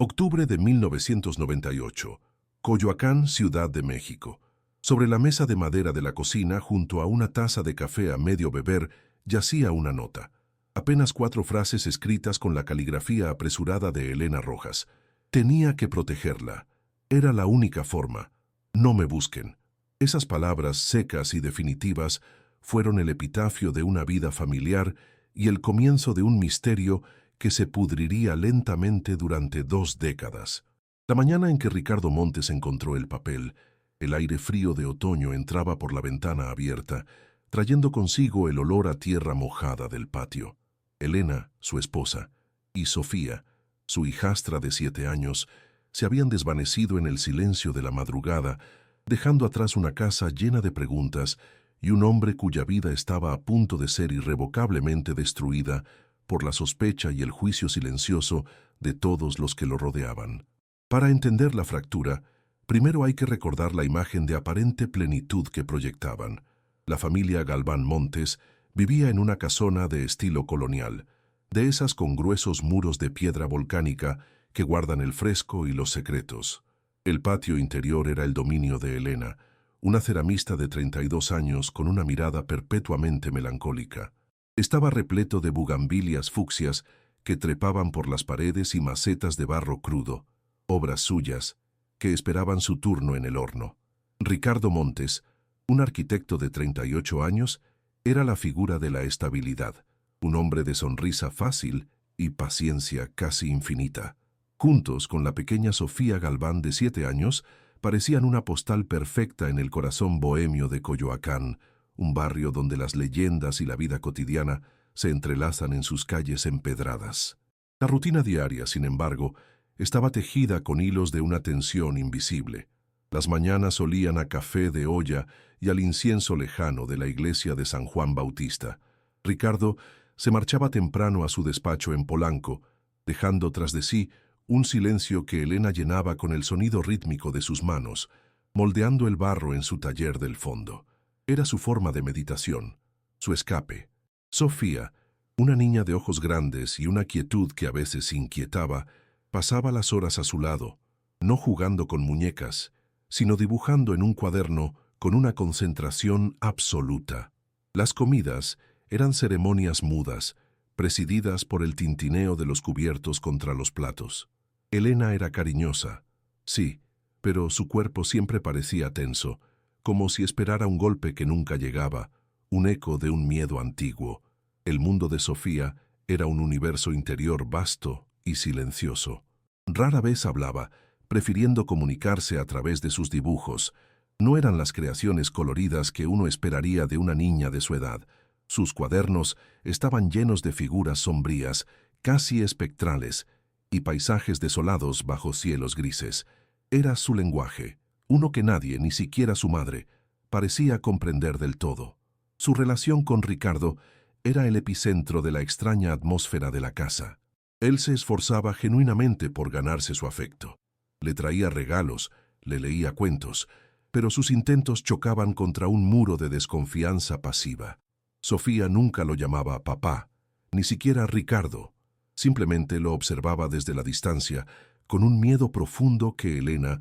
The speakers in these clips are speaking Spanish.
Octubre de 1998. Coyoacán, Ciudad de México. Sobre la mesa de madera de la cocina, junto a una taza de café a medio beber, yacía una nota. Apenas 4 frases escritas con la caligrafía apresurada de Elena Rojas. Tenía que protegerla. Era la única forma. No me busquen. Esas palabras secas y definitivas fueron el epitafio de una vida familiar y el comienzo de un misterio que se pudriría lentamente durante 2 décadas. La mañana en que Ricardo Montes encontró el papel, el aire frío de otoño entraba por la ventana abierta, trayendo consigo el olor a tierra mojada del patio. Elena, su esposa, y Sofía, su hijastra de 7 años, se habían desvanecido en el silencio de la madrugada, dejando atrás una casa llena de preguntas y un hombre cuya vida estaba a punto de ser irrevocablemente destruida por la sospecha y el juicio silencioso de todos los que lo rodeaban. Para entender la fractura, primero hay que recordar la imagen de aparente plenitud que proyectaban. La familia Galván Montes vivía en una casona de estilo colonial, de esas con gruesos muros de piedra volcánica que guardan el fresco y los secretos. El patio interior era el dominio de Elena, una ceramista de 32 años con una mirada perpetuamente melancólica. Estaba repleto de bugambilias fucsias que trepaban por las paredes y macetas de barro crudo, obras suyas, que esperaban su turno en el horno. Ricardo Montes, un arquitecto de 38 años, era la figura de la estabilidad, un hombre de sonrisa fácil y paciencia casi infinita. Juntos con la pequeña Sofía Galván de 7 años, parecían una postal perfecta en el corazón bohemio de Coyoacán, un barrio donde las leyendas y la vida cotidiana se entrelazan en sus calles empedradas. La rutina diaria, sin embargo, estaba tejida con hilos de una tensión invisible. Las mañanas olían a café de olla y al incienso lejano de la iglesia de San Juan Bautista. Ricardo se marchaba temprano a su despacho en Polanco, dejando tras de sí un silencio que Elena llenaba con el sonido rítmico de sus manos, moldeando el barro en su taller del fondo. Era su forma de meditación, su escape. Sofía, una niña de ojos grandes y una quietud que a veces inquietaba, pasaba las horas a su lado, no jugando con muñecas, sino dibujando en un cuaderno con una concentración absoluta. Las comidas eran ceremonias mudas, presididas por el tintineo de los cubiertos contra los platos. Elena era cariñosa, sí, pero su cuerpo siempre parecía tenso, como si esperara un golpe que nunca llegaba, un eco de un miedo antiguo. El mundo de Sofía era un universo interior vasto y silencioso. Rara vez hablaba, prefiriendo comunicarse a través de sus dibujos. No eran las creaciones coloridas que uno esperaría de una niña de su edad. Sus cuadernos estaban llenos de figuras sombrías, casi espectrales, y paisajes desolados bajo cielos grises. Era su lenguaje, uno que nadie, ni siquiera su madre, parecía comprender del todo. Su relación con Ricardo era el epicentro de la extraña atmósfera de la casa. Él se esforzaba genuinamente por ganarse su afecto. Le traía regalos, le leía cuentos, pero sus intentos chocaban contra un muro de desconfianza pasiva. Sofía nunca lo llamaba papá, ni siquiera Ricardo. Simplemente lo observaba desde la distancia, con un miedo profundo que Elena,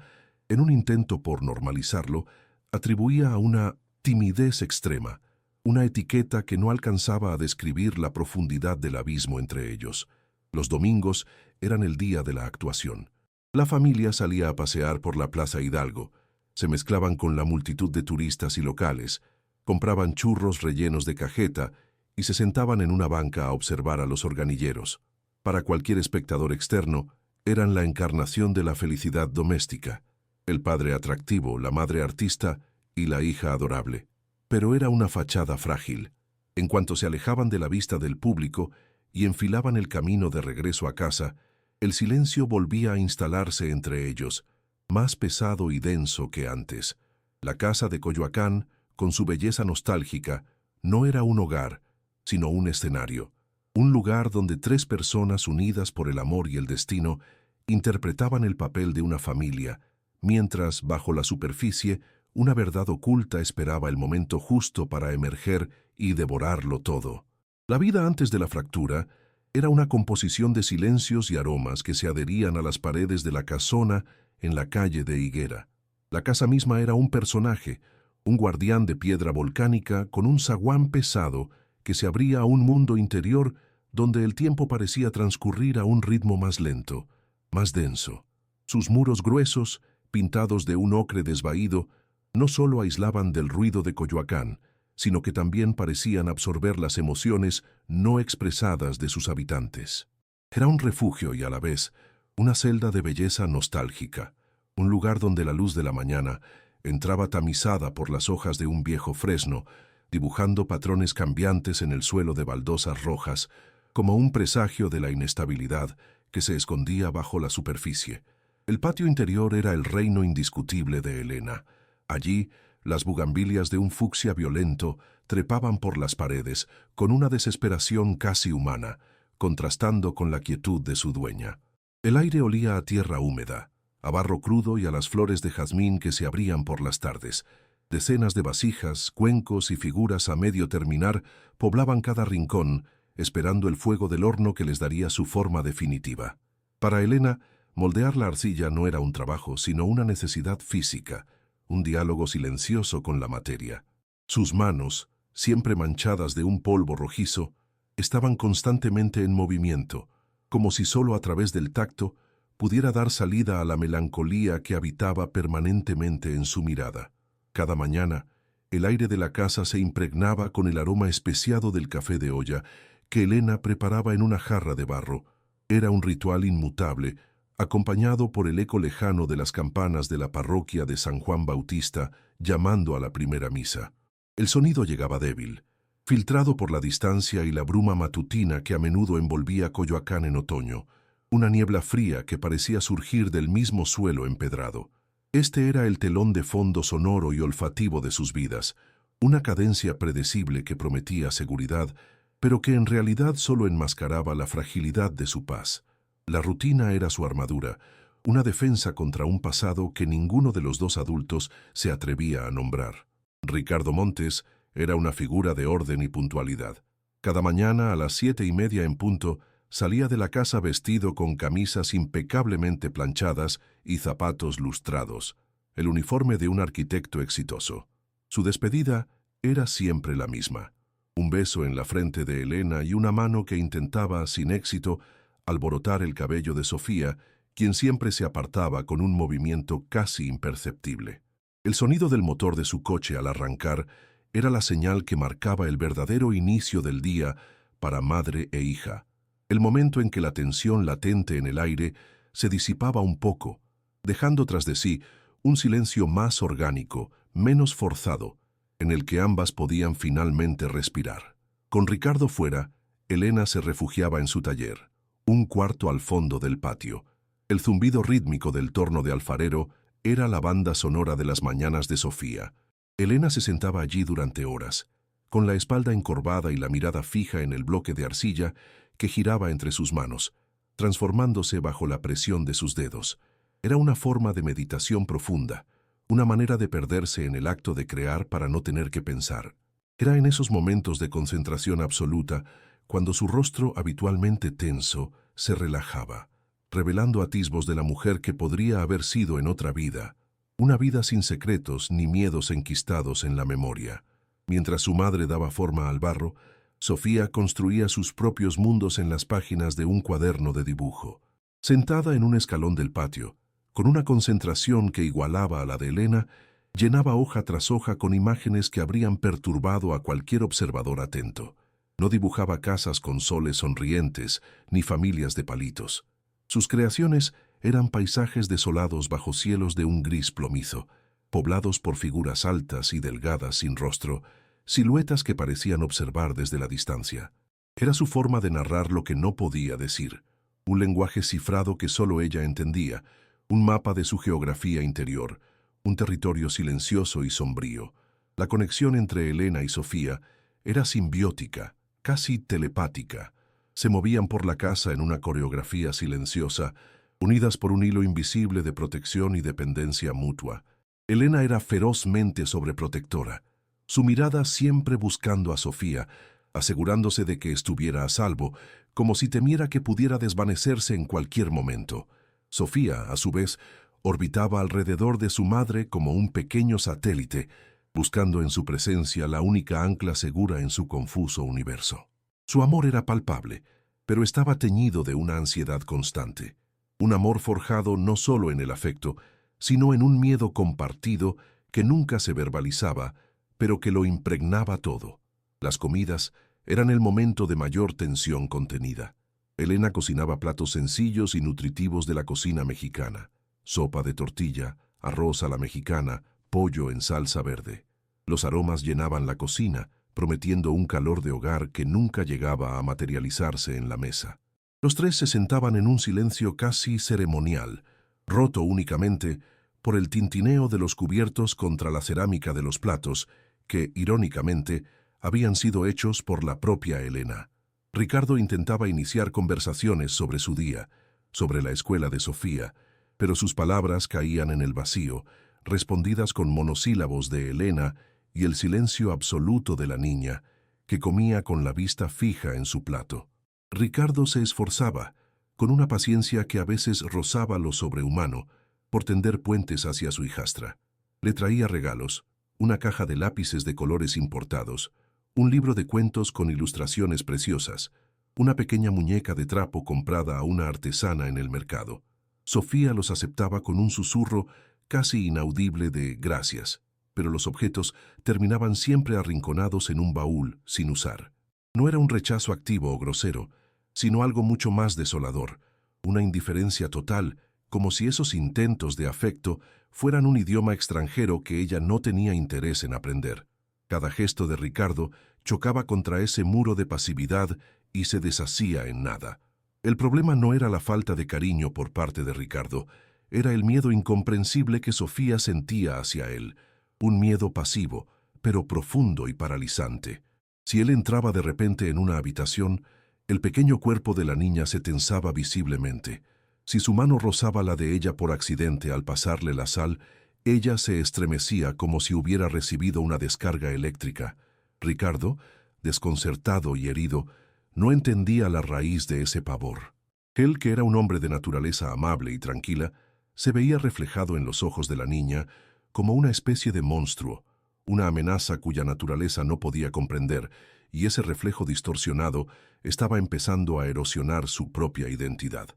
en un intento por normalizarlo, atribuía a una timidez extrema, una etiqueta que no alcanzaba a describir la profundidad del abismo entre ellos. Los domingos eran el día de la actuación. La familia salía a pasear por la Plaza Hidalgo, se mezclaban con la multitud de turistas y locales, compraban churros rellenos de cajeta y se sentaban en una banca a observar a los organilleros. Para cualquier espectador externo, eran la encarnación de la felicidad doméstica. El padre atractivo, la madre artista y la hija adorable. Pero era una fachada frágil. En cuanto se alejaban de la vista del público y enfilaban el camino de regreso a casa, el silencio volvía a instalarse entre ellos, más pesado y denso que antes. La casa de Coyoacán, con su belleza nostálgica, no era un hogar, sino un escenario. Un lugar donde 3 personas unidas por el amor y el destino interpretaban el papel de una familia, mientras, bajo la superficie, una verdad oculta esperaba el momento justo para emerger y devorarlo todo. La vida antes de la fractura Era una composición de silencios y aromas que se adherían a las paredes de la casona en la calle de Higuera. La casa misma era un personaje, un guardián de piedra volcánica con un zaguán pesado que se abría a un mundo interior donde el tiempo parecía transcurrir a un ritmo más lento, más denso. Sus muros gruesos, pintados de un ocre desvaído, no solo aislaban del ruido de Coyoacán, sino que también parecían absorber las emociones no expresadas de sus habitantes. Era un refugio y a la vez una celda de belleza nostálgica, un lugar donde la luz de la mañana entraba tamizada por las hojas de un viejo fresno, dibujando patrones cambiantes en el suelo de baldosas rojas, como un presagio de la inestabilidad que se escondía bajo la superficie. El patio interior era el reino indiscutible de Elena. Allí, las bugambilias de un fucsia violento trepaban por las paredes con una desesperación casi humana, contrastando con la quietud de su dueña. El aire olía a tierra húmeda, a barro crudo y a las flores de jazmín que se abrían por las tardes. Decenas de vasijas, cuencos y figuras a medio terminar poblaban cada rincón, esperando el fuego del horno que les daría su forma definitiva. Para Elena, moldear la arcilla no era un trabajo, sino una necesidad física, un diálogo silencioso con la materia. Sus manos, siempre manchadas de un polvo rojizo, estaban constantemente en movimiento, como si solo a través del tacto pudiera dar salida a la melancolía que habitaba permanentemente en su mirada. Cada mañana, el aire de la casa se impregnaba con el aroma especiado del café de olla que Elena preparaba en una jarra de barro. Era un ritual inmutable, acompañado por el eco lejano de las campanas de la parroquia de San Juan Bautista, llamando a la primera misa. El sonido llegaba débil, filtrado por la distancia y la bruma matutina que a menudo envolvía Coyoacán en otoño, una niebla fría que parecía surgir del mismo suelo empedrado. Este era el telón de fondo sonoro y olfativo de sus vidas, una cadencia predecible que prometía seguridad, pero que en realidad solo enmascaraba la fragilidad de su paz. La rutina era su armadura, una defensa contra un pasado que ninguno de los dos adultos se atrevía a nombrar. Ricardo Montes era una figura de orden y puntualidad. Cada mañana a las 7:30 en punto salía de la casa vestido con camisas impecablemente planchadas y zapatos lustrados, el uniforme de un arquitecto exitoso. Su despedida era siempre la misma: un beso en la frente de Elena y una mano que intentaba, sin éxito, alborotar el cabello de Sofía, quien siempre se apartaba con un movimiento casi imperceptible. El sonido del motor de su coche al arrancar era la señal que marcaba el verdadero inicio del día para madre e hija, el momento en que la tensión latente en el aire se disipaba un poco, dejando tras de sí un silencio más orgánico, menos forzado, en el que ambas podían finalmente respirar. Con Ricardo fuera, Elena se refugiaba en su taller, un cuarto al fondo del patio. El zumbido rítmico del torno de alfarero era la banda sonora de las mañanas de Sofía. Elena se sentaba allí durante horas, con la espalda encorvada y la mirada fija en el bloque de arcilla que giraba entre sus manos, transformándose bajo la presión de sus dedos. Era una forma de meditación profunda, una manera de perderse en el acto de crear para no tener que pensar. Era en esos momentos de concentración absoluta cuando su rostro, habitualmente tenso, se relajaba, revelando atisbos de la mujer que podría haber sido en otra vida, una vida sin secretos ni miedos enquistados en la memoria. Mientras su madre daba forma al barro, Sofía construía sus propios mundos en las páginas de un cuaderno de dibujo. Sentada en un escalón del patio, con una concentración que igualaba a la de Elena, llenaba hoja tras hoja con imágenes que habrían perturbado a cualquier observador atento. No dibujaba casas con soles sonrientes ni familias de palitos. Sus creaciones eran paisajes desolados bajo cielos de un gris plomizo, poblados por figuras altas y delgadas sin rostro, siluetas que parecían observar desde la distancia. Era su forma de narrar lo que no podía decir, un lenguaje cifrado que solo ella entendía, un mapa de su geografía interior, un territorio silencioso y sombrío. La conexión entre Elena y Sofía era simbiótica, casi telepática. Se movían por la casa en una coreografía silenciosa, unidas por un hilo invisible de protección y dependencia mutua. Elena era ferozmente sobreprotectora, su mirada siempre buscando a Sofía, asegurándose de que estuviera a salvo, como si temiera que pudiera desvanecerse en cualquier momento. Sofía, a su vez, orbitaba alrededor de su madre como un pequeño satélite, buscando en su presencia la única ancla segura en su confuso universo. Su amor era palpable, pero estaba teñido de una ansiedad constante. Un amor forjado no solo en el afecto, sino en un miedo compartido que nunca se verbalizaba, pero que lo impregnaba todo. Las comidas eran el momento de mayor tensión contenida. Elena cocinaba platos sencillos y nutritivos de la cocina mexicana: sopa de tortilla, arroz a la mexicana, pollo en salsa verde. Los aromas llenaban la cocina, prometiendo un calor de hogar que nunca llegaba a materializarse en la mesa. Los tres se sentaban en un silencio casi ceremonial, roto únicamente por el tintineo de los cubiertos contra la cerámica de los platos, que, irónicamente, habían sido hechos por la propia Elena. Ricardo intentaba iniciar conversaciones sobre su día, sobre la escuela de Sofía, pero sus palabras caían en el vacío, respondidas con monosílabos de Elena y el silencio absoluto de la niña, que comía con la vista fija en su plato. Ricardo se esforzaba, con una paciencia que a veces rozaba lo sobrehumano, por tender puentes hacia su hijastra. Le traía regalos: una caja de lápices de colores importados, un libro de cuentos con ilustraciones preciosas, una pequeña muñeca de trapo comprada a una artesana en el mercado. Sofía los aceptaba con un susurro casi inaudible de gracias, pero los objetos terminaban siempre arrinconados en un baúl sin usar. No era un rechazo activo o grosero, sino algo mucho más desolador, una indiferencia total, como si esos intentos de afecto fueran un idioma extranjero que ella no tenía interés en aprender. Cada gesto de Ricardo chocaba contra ese muro de pasividad y se deshacía en nada. El problema no era la falta de cariño por parte de Ricardo, era el miedo incomprensible que Sofía sentía hacia él, un miedo pasivo, pero profundo y paralizante. Si él entraba de repente en una habitación, el pequeño cuerpo de la niña se tensaba visiblemente. Si su mano rozaba la de ella por accidente al pasarle la sal, ella se estremecía como si hubiera recibido una descarga eléctrica. Ricardo, desconcertado y herido, no entendía la raíz de ese pavor. Él, que era un hombre de naturaleza amable y tranquila, se veía reflejado en los ojos de la niña como una especie de monstruo, una amenaza cuya naturaleza no podía comprender, y ese reflejo distorsionado estaba empezando a erosionar su propia identidad.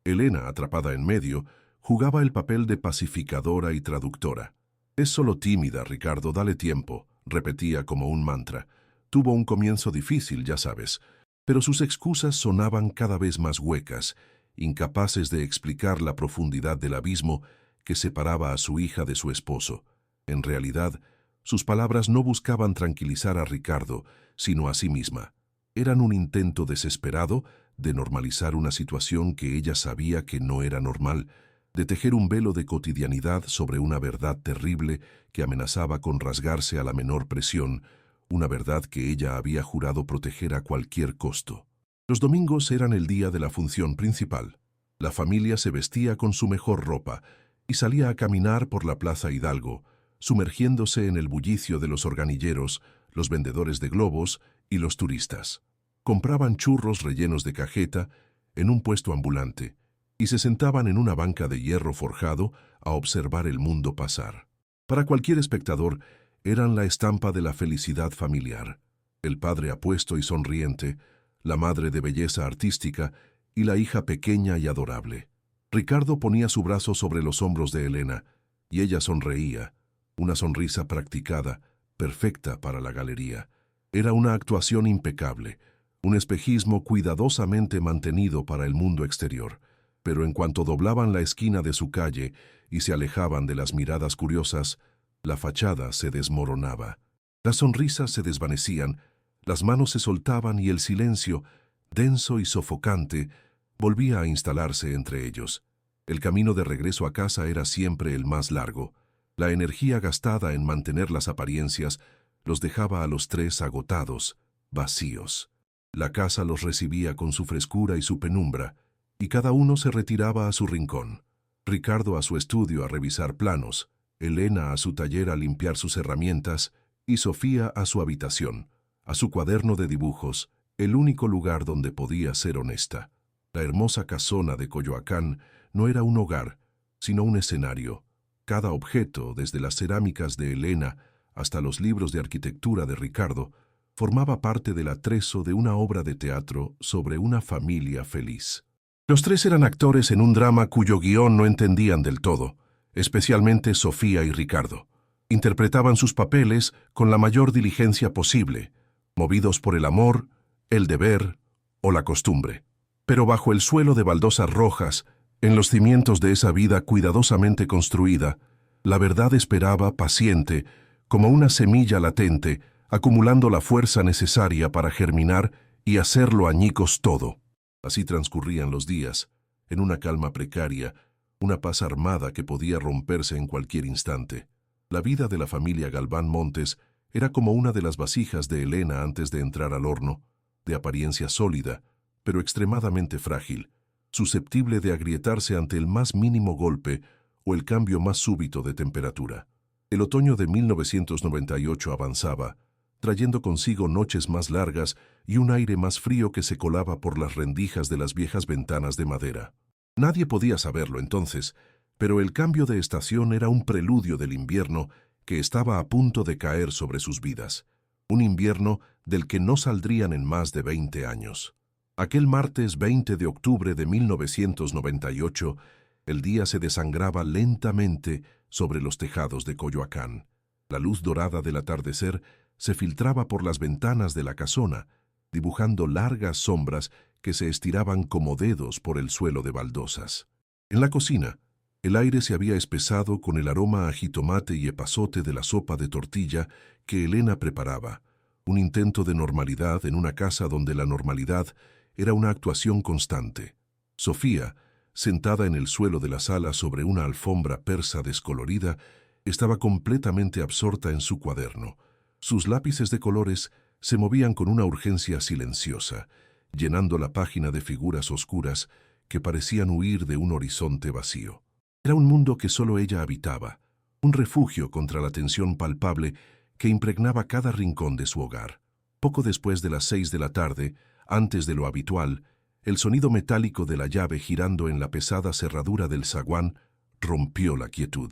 Elena, atrapada en medio, jugaba el papel de pacificadora y traductora. «Es solo tímida, Ricardo, dale tiempo», repetía como un mantra. Tuvo un comienzo difícil, ya sabes, pero sus excusas sonaban cada vez más huecas, incapaces de explicar la profundidad del abismo que separaba a su hija de su esposo. En realidad, sus palabras no buscaban tranquilizar a Ricardo, sino a sí misma. Eran un intento desesperado de normalizar una situación que ella sabía que no era normal, de tejer un velo de cotidianidad sobre una verdad terrible que amenazaba con rasgarse a la menor presión, una verdad que ella había jurado proteger a cualquier costo. Los domingos eran el día de la función principal. La familia se vestía con su mejor ropa y salía a caminar por la Plaza Hidalgo, sumergiéndose en el bullicio de los organilleros, los vendedores de globos y los turistas. Compraban churros rellenos de cajeta en un puesto ambulante y se sentaban en una banca de hierro forjado a observar el mundo pasar. Para cualquier espectador, eran la estampa de la felicidad familiar: el padre apuesto y sonriente, la madre de belleza artística y la hija pequeña y adorable. Ricardo ponía su brazo sobre los hombros de Elena y ella sonreía, una sonrisa practicada, perfecta para la galería. Era una actuación impecable, un espejismo cuidadosamente mantenido para el mundo exterior, pero en cuanto doblaban la esquina de su calle y se alejaban de las miradas curiosas, la fachada se desmoronaba. Las sonrisas se desvanecían, las manos se soltaban y el silencio, denso y sofocante, volvía a instalarse entre ellos. El camino de regreso a casa era siempre el más largo. La energía gastada en mantener las apariencias los dejaba a los tres agotados, vacíos. La casa los recibía con su frescura y su penumbra, y cada uno se retiraba a su rincón. Ricardo a su estudio a revisar planos, Elena a su taller a limpiar sus herramientas y Sofía a su habitación, a su cuaderno de dibujos, el único lugar donde podía ser honesta. La hermosa casona de Coyoacán no era un hogar, sino un escenario. Cada objeto, desde las cerámicas de Elena hasta los libros de arquitectura de Ricardo, formaba parte del atrezo de una obra de teatro sobre una familia feliz. Los tres eran actores en un drama cuyo guión no entendían del todo, especialmente Sofía y Ricardo. Interpretaban sus papeles con la mayor diligencia posible, movidos por el amor, el deber o la costumbre. Pero bajo el suelo de baldosas rojas, en los cimientos de esa vida cuidadosamente construida, la verdad esperaba, paciente, como una semilla latente, acumulando la fuerza necesaria para germinar y hacerlo añicos todo. Así transcurrían los días, en una calma precaria, una paz armada que podía romperse en cualquier instante. La vida de la familia Galván Montes era como una de las vasijas de Elena antes de entrar al horno, de apariencia sólida, pero extremadamente frágil, susceptible de agrietarse ante el más mínimo golpe o el cambio más súbito de temperatura. El otoño de 1998 avanzaba, trayendo consigo noches más largas y un aire más frío que se colaba por las rendijas de las viejas ventanas de madera. Nadie podía saberlo entonces, pero el cambio de estación era un preludio del invierno que estaba a punto de caer sobre sus vidas. Un invierno del que no saldrían en más de 20 años. Aquel martes 20 de octubre de 1998, el día se desangraba lentamente sobre los tejados de Coyoacán. La luz dorada del atardecer se filtraba por las ventanas de la casona, dibujando largas sombras que se estiraban como dedos por el suelo de baldosas. En la cocina, el aire se había espesado con el aroma a jitomate y epazote de la sopa de tortilla que Elena preparaba, un intento de normalidad en una casa donde la normalidad era una actuación constante. Sofía, sentada en el suelo de la sala sobre una alfombra persa descolorida, estaba completamente absorta en su cuaderno. Sus lápices de colores se movían con una urgencia silenciosa, llenando la página de figuras oscuras que parecían huir de un horizonte vacío. Era un mundo que solo ella habitaba, un refugio contra la tensión palpable que impregnaba cada rincón de su hogar. Poco después de las 6 de la tarde, antes de lo habitual, el sonido metálico de la llave girando en la pesada cerradura del zaguán rompió la quietud.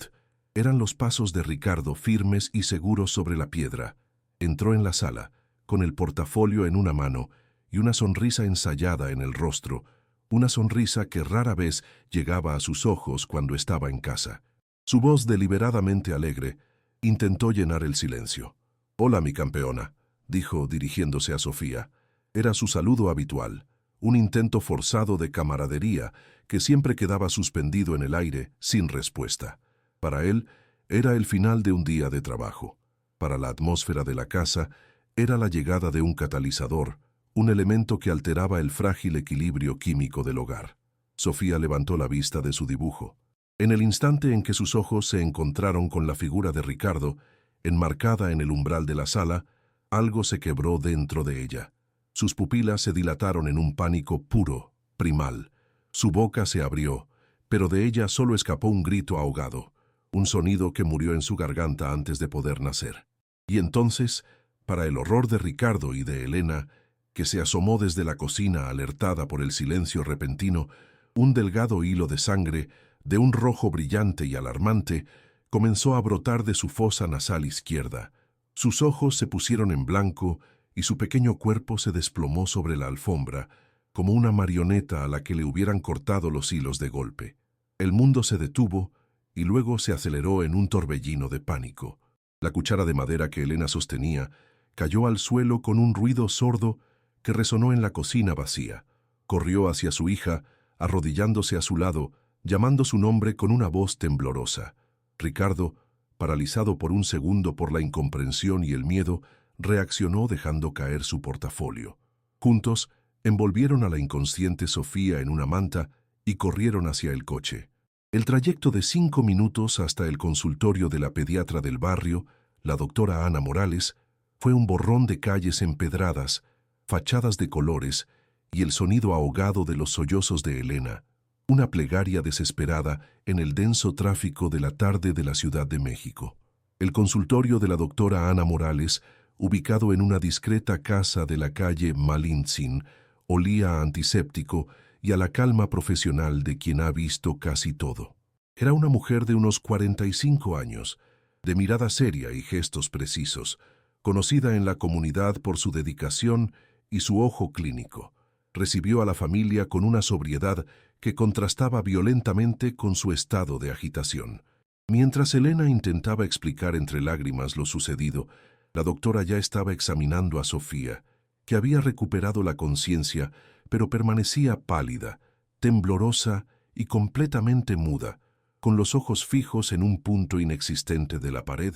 Eran los pasos de Ricardo firmes y seguros sobre la piedra. Entró en la sala, con el portafolio en una mano y una sonrisa ensayada en el rostro, una sonrisa que rara vez llegaba a sus ojos cuando estaba en casa. Su voz deliberadamente alegre intentó llenar el silencio. «Hola, mi campeona», dijo dirigiéndose a Sofía. Era su saludo habitual, un intento forzado de camaradería que siempre quedaba suspendido en el aire sin respuesta. Para él, era el final de un día de trabajo. Para la atmósfera de la casa, era la llegada de un catalizador, un elemento que alteraba el frágil equilibrio químico del hogar. Sofía levantó la vista de su dibujo. En el instante en que sus ojos se encontraron con la figura de Ricardo, enmarcada en el umbral de la sala, algo se quebró dentro de ella. Sus pupilas se dilataron en un pánico puro, primal. Su boca se abrió, pero de ella solo escapó un grito ahogado, un sonido que murió en su garganta antes de poder nacer. Y entonces, para el horror de Ricardo y de Elena, que se asomó desde la cocina alertada por el silencio repentino, un delgado hilo de sangre, de un rojo brillante y alarmante, comenzó a brotar de su fosa nasal izquierda. Sus ojos se pusieron en blanco y su pequeño cuerpo se desplomó sobre la alfombra, como una marioneta a la que le hubieran cortado los hilos de golpe. El mundo se detuvo y luego se aceleró en un torbellino de pánico. La cuchara de madera que Elena sostenía cayó al suelo con un ruido sordo que resonó en la cocina vacía. Corrió hacia su hija, arrodillándose a su lado, llamando su nombre con una voz temblorosa. Ricardo, paralizado por un segundo por la incomprensión y el miedo, reaccionó dejando caer su portafolio. Juntos, envolvieron a la inconsciente Sofía en una manta y corrieron hacia el coche. El trayecto de 5 minutos hasta el consultorio de la pediatra del barrio, la doctora Ana Morales, fue un borrón de calles empedradas, fachadas de colores y el sonido ahogado de los sollozos de Elena, una plegaria desesperada en el denso tráfico de la tarde de la Ciudad de México. El consultorio de la doctora Ana Morales, ubicado en una discreta casa de la calle Malintzin, olía a antiséptico y a la calma profesional de quien ha visto casi todo. Era una mujer de unos 45 años, de mirada seria y gestos precisos, conocida en la comunidad por su dedicación y su ojo clínico. Recibió a la familia con una sobriedad que contrastaba violentamente con su estado de agitación. Mientras Elena intentaba explicar entre lágrimas lo sucedido, la doctora ya estaba examinando a Sofía, que había recuperado la conciencia, pero permanecía pálida, temblorosa y completamente muda, con los ojos fijos en un punto inexistente de la pared,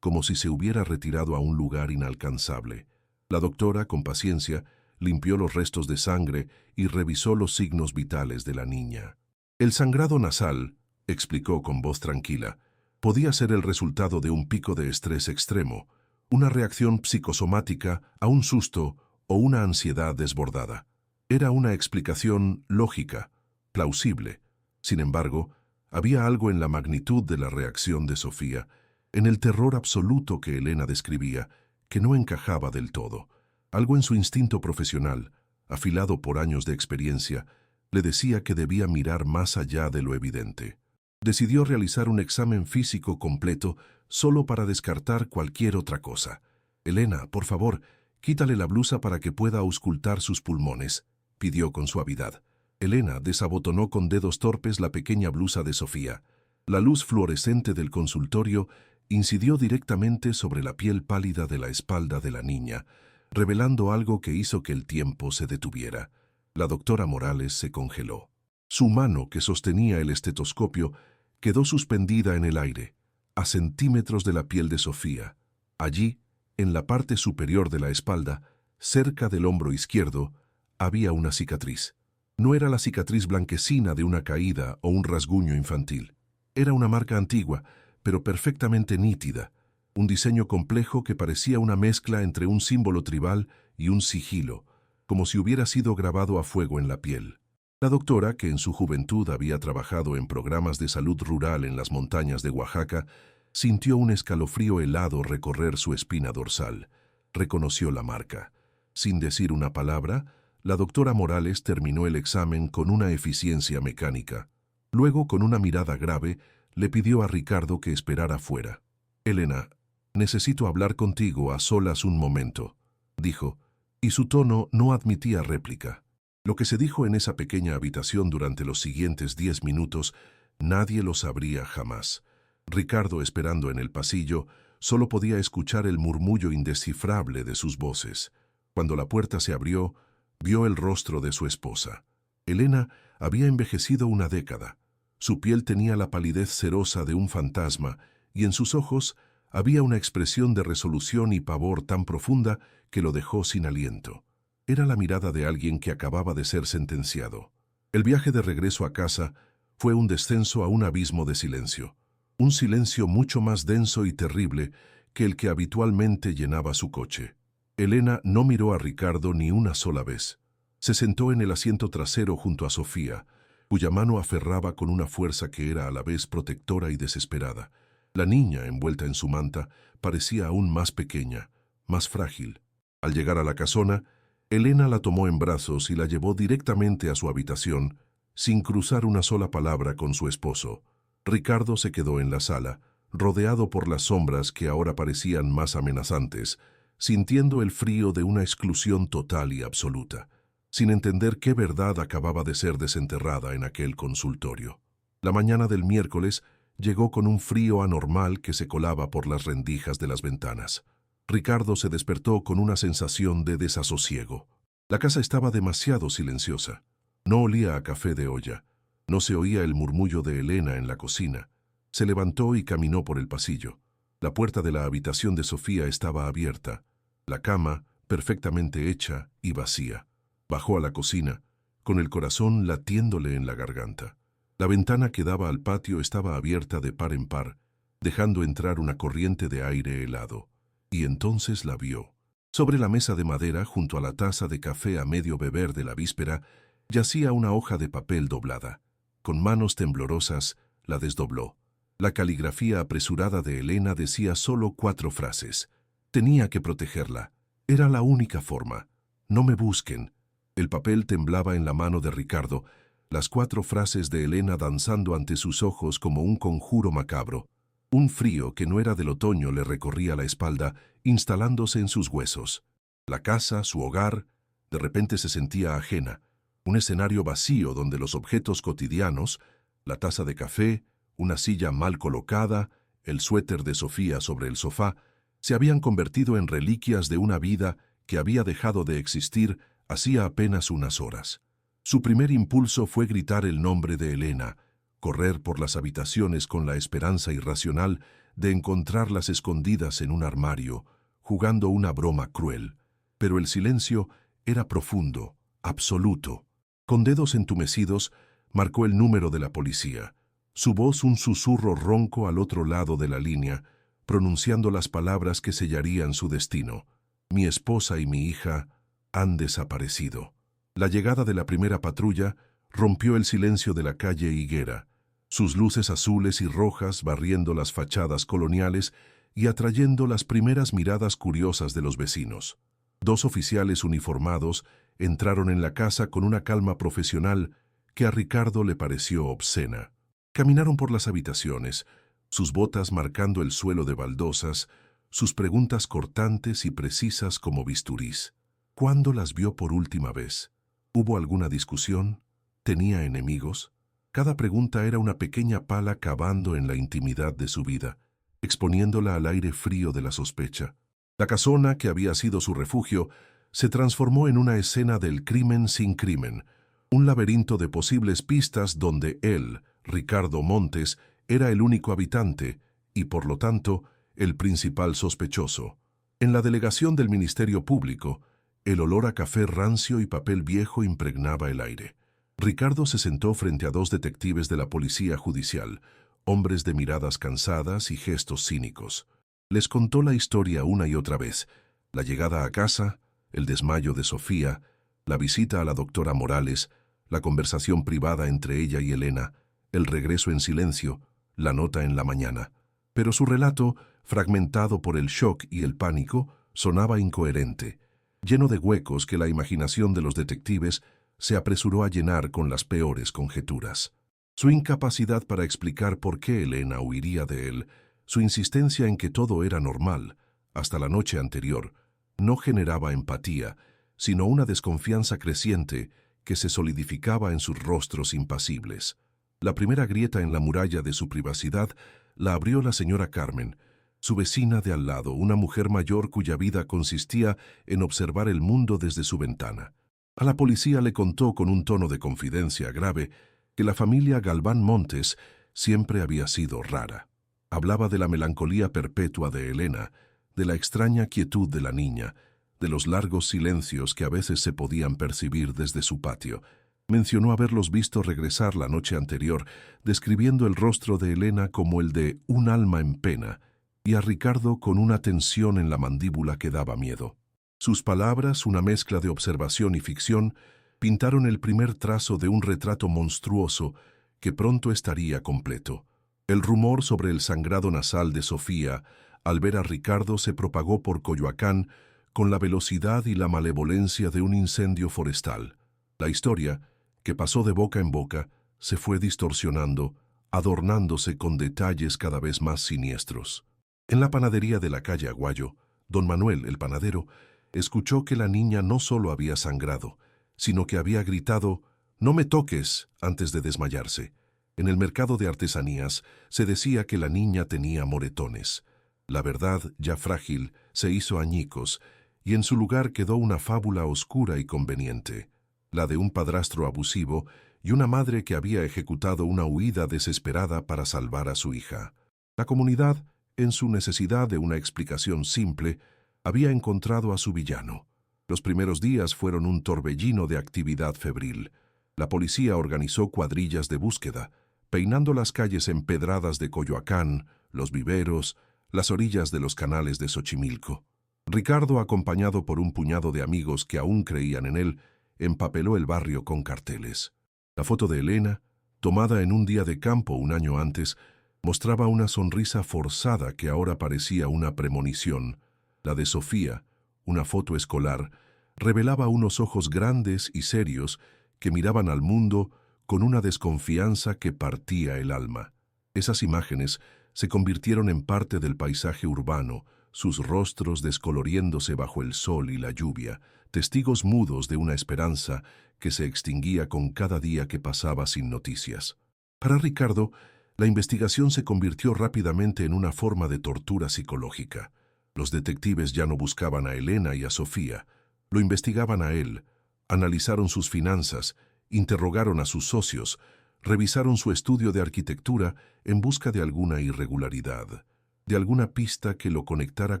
como si se hubiera retirado a un lugar inalcanzable. La doctora, con paciencia, limpió los restos de sangre y revisó los signos vitales de la niña. El sangrado nasal, explicó con voz tranquila, podía ser el resultado de un pico de estrés extremo, una reacción psicosomática a un susto o una ansiedad desbordada. Era una explicación lógica, plausible. Sin embargo, había algo en la magnitud de la reacción de Sofía, en el terror absoluto que Elena describía, que no encajaba del todo. Algo en su instinto profesional, afilado por años de experiencia, le decía que debía mirar más allá de lo evidente. Decidió realizar un examen físico completo solo para descartar cualquier otra cosa. «Elena, por favor, quítale la blusa para que pueda auscultar sus pulmones», pidió con suavidad. Elena desabotonó con dedos torpes la pequeña blusa de Sofía. La luz fluorescente del consultorio incidió directamente sobre la piel pálida de la espalda de la niña, revelando algo que hizo que el tiempo se detuviera. La doctora Morales se congeló. Su mano, que sostenía el estetoscopio, quedó suspendida en el aire, a centímetros de la piel de Sofía. Allí, en la parte superior de la espalda, cerca del hombro izquierdo, había una cicatriz. No era la cicatriz blanquecina de una caída o un rasguño infantil. Era una marca antigua, pero perfectamente nítida, un diseño complejo que parecía una mezcla entre un símbolo tribal y un sigilo, como si hubiera sido grabado a fuego en la piel. La doctora, que en su juventud había trabajado en programas de salud rural en las montañas de Oaxaca, sintió un escalofrío helado recorrer su espina dorsal. Reconoció la marca. Sin decir una palabra, la doctora Morales terminó el examen con una eficiencia mecánica. Luego, con una mirada grave, le pidió a Ricardo que esperara fuera. «Elena, necesito hablar contigo a solas un momento», dijo, y su tono no admitía réplica. Lo que se dijo en esa pequeña habitación durante los siguientes 10 minutos, nadie lo sabría jamás. Ricardo, esperando en el pasillo, solo podía escuchar el murmullo indescifrable de sus voces. Cuando la puerta se abrió, vio el rostro de su esposa. Elena había envejecido una década. Su piel tenía la palidez cerosa de un fantasma y en sus ojos había una expresión de resolución y pavor tan profunda que lo dejó sin aliento. Era la mirada de alguien que acababa de ser sentenciado. El viaje de regreso a casa fue un descenso a un abismo de silencio. Un silencio mucho más denso y terrible que el que habitualmente llenaba su coche. Elena no miró a Ricardo ni una sola vez. Se sentó en el asiento trasero junto a Sofía, cuya mano aferraba con una fuerza que era a la vez protectora y desesperada. La niña, envuelta en su manta, parecía aún más pequeña, más frágil. Al llegar a la casona, Elena la tomó en brazos y la llevó directamente a su habitación, sin cruzar una sola palabra con su esposo. Ricardo se quedó en la sala, rodeado por las sombras que ahora parecían más amenazantes, sintiendo el frío de una exclusión total y absoluta, sin entender qué verdad acababa de ser desenterrada en aquel consultorio. La mañana del miércoles llegó con un frío anormal que se colaba por las rendijas de las ventanas. Ricardo se despertó con una sensación de desasosiego. La casa estaba demasiado silenciosa. No olía a café de olla. No se oía el murmullo de Elena en la cocina. Se levantó y caminó por el pasillo. La puerta de la habitación de Sofía estaba abierta. La cama, perfectamente hecha y vacía. Bajó a la cocina, con el corazón latiéndole en la garganta. La ventana que daba al patio estaba abierta de par en par, dejando entrar una corriente de aire helado. Y entonces la vio. Sobre la mesa de madera, junto a la taza de café a medio beber de la víspera, yacía una hoja de papel doblada. Con manos temblorosas, la desdobló. La caligrafía apresurada de Elena decía solo 4 frases. Tenía que protegerla. Era la única forma. No me busquen. El papel temblaba en la mano de Ricardo, las 4 frases de Elena danzando ante sus ojos como un conjuro macabro. Un frío que no era del otoño le recorría la espalda, instalándose en sus huesos. La casa, su hogar, de repente se sentía ajena. Un escenario vacío donde los objetos cotidianos, la taza de café, una silla mal colocada, el suéter de Sofía sobre el sofá, se habían convertido en reliquias de una vida que había dejado de existir hacía apenas unas horas. Su primer impulso fue gritar el nombre de Elena, correr por las habitaciones con la esperanza irracional de encontrarlas escondidas en un armario, jugando una broma cruel. Pero el silencio era profundo, absoluto. Con dedos entumecidos, marcó el número de la policía. Su voz un susurro ronco al otro lado de la línea, pronunciando las palabras que sellarían su destino. Mi esposa y mi hija han desaparecido. La llegada de la primera patrulla rompió el silencio de la calle Higuera, sus luces azules y rojas barriendo las fachadas coloniales y atrayendo las primeras miradas curiosas de los vecinos. 2 oficiales uniformados entraron en la casa con una calma profesional que a Ricardo le pareció obscena. Caminaron por las habitaciones, sus botas marcando el suelo de baldosas, sus preguntas cortantes y precisas como bisturís. ¿Cuándo las vio por última vez? ¿Hubo alguna discusión? ¿Tenía enemigos? Cada pregunta era una pequeña pala cavando en la intimidad de su vida, exponiéndola al aire frío de la sospecha. La casona, que había sido su refugio, se transformó en una escena del crimen sin crimen, un laberinto de posibles pistas donde él, Ricardo Montes, era el único habitante y, por lo tanto, el principal sospechoso. En la delegación del Ministerio Público, el olor a café rancio y papel viejo impregnaba el aire. Ricardo se sentó frente a 2 detectives de la policía judicial, hombres de miradas cansadas y gestos cínicos. Les contó la historia una y otra vez: la llegada a casa, el desmayo de Sofía, la visita a la doctora Morales, la conversación privada entre ella y Elena, el regreso en silencio, la nota en la mañana. Pero su relato, fragmentado por el shock y el pánico, sonaba incoherente, lleno de huecos que la imaginación de los detectives se apresuró a llenar con las peores conjeturas. Su incapacidad para explicar por qué Elena huiría de él, su insistencia en que todo era normal, hasta la noche anterior, no generaba empatía, sino una desconfianza creciente que se solidificaba en sus rostros impasibles. La primera grieta en la muralla de su privacidad la abrió la señora Carmen, su vecina de al lado, una mujer mayor cuya vida consistía en observar el mundo desde su ventana. A la policía le contó con un tono de confidencia grave que la familia Galván Montes siempre había sido rara. Hablaba de la melancolía perpetua de Elena, de la extraña quietud de la niña, de los largos silencios que a veces se podían percibir desde su patio. Mencionó haberlos visto regresar la noche anterior, describiendo el rostro de Elena como el de un alma en pena, y a Ricardo con una tensión en la mandíbula que daba miedo. Sus palabras, una mezcla de observación y ficción, pintaron el primer trazo de un retrato monstruoso que pronto estaría completo. El rumor sobre el sangrado nasal de Sofía, al ver a Ricardo, se propagó por Coyoacán con la velocidad y la malevolencia de un incendio forestal. La historia, que pasó de boca en boca, se fue distorsionando, adornándose con detalles cada vez más siniestros. En la panadería de la calle Aguayo, don Manuel, el panadero, escuchó que la niña no solo había sangrado, sino que había gritado «¡No me toques!» antes de desmayarse. En el mercado de artesanías se decía que la niña tenía moretones. La verdad, ya frágil, se hizo añicos, y en su lugar quedó una fábula oscura y conveniente, la de un padrastro abusivo y una madre que había ejecutado una huida desesperada para salvar a su hija. La comunidad, en su necesidad de una explicación simple, había encontrado a su villano. Los primeros días fueron un torbellino de actividad febril. La policía organizó cuadrillas de búsqueda, peinando las calles empedradas de Coyoacán, los viveros, las orillas de los canales de Xochimilco. Ricardo, acompañado por un puñado de amigos que aún creían en él, empapeló el barrio con carteles. La foto de Elena, tomada en un día de campo un año antes, mostraba una sonrisa forzada que ahora parecía una premonición. La de Sofía, una foto escolar, revelaba unos ojos grandes y serios que miraban al mundo con una desconfianza que partía el alma. Esas imágenes se convirtieron en parte del paisaje urbano, sus rostros descoloriéndose bajo el sol y la lluvia, testigos mudos de una esperanza que se extinguía con cada día que pasaba sin noticias. Para Ricardo, la investigación se convirtió rápidamente en una forma de tortura psicológica. Los detectives ya no buscaban a Elena y a Sofía, lo investigaban a él, analizaron sus finanzas, interrogaron a sus socios, revisaron su estudio de arquitectura en busca de alguna irregularidad, de alguna pista que lo conectara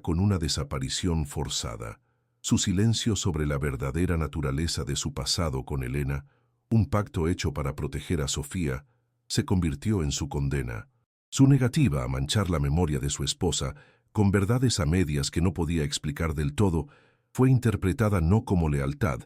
con una desaparición forzada. Su silencio sobre la verdadera naturaleza de su pasado con Elena, un pacto hecho para proteger a Sofía, se convirtió en su condena. Su negativa a manchar la memoria de su esposa, con verdades a medias que no podía explicar del todo, fue interpretada no como lealtad,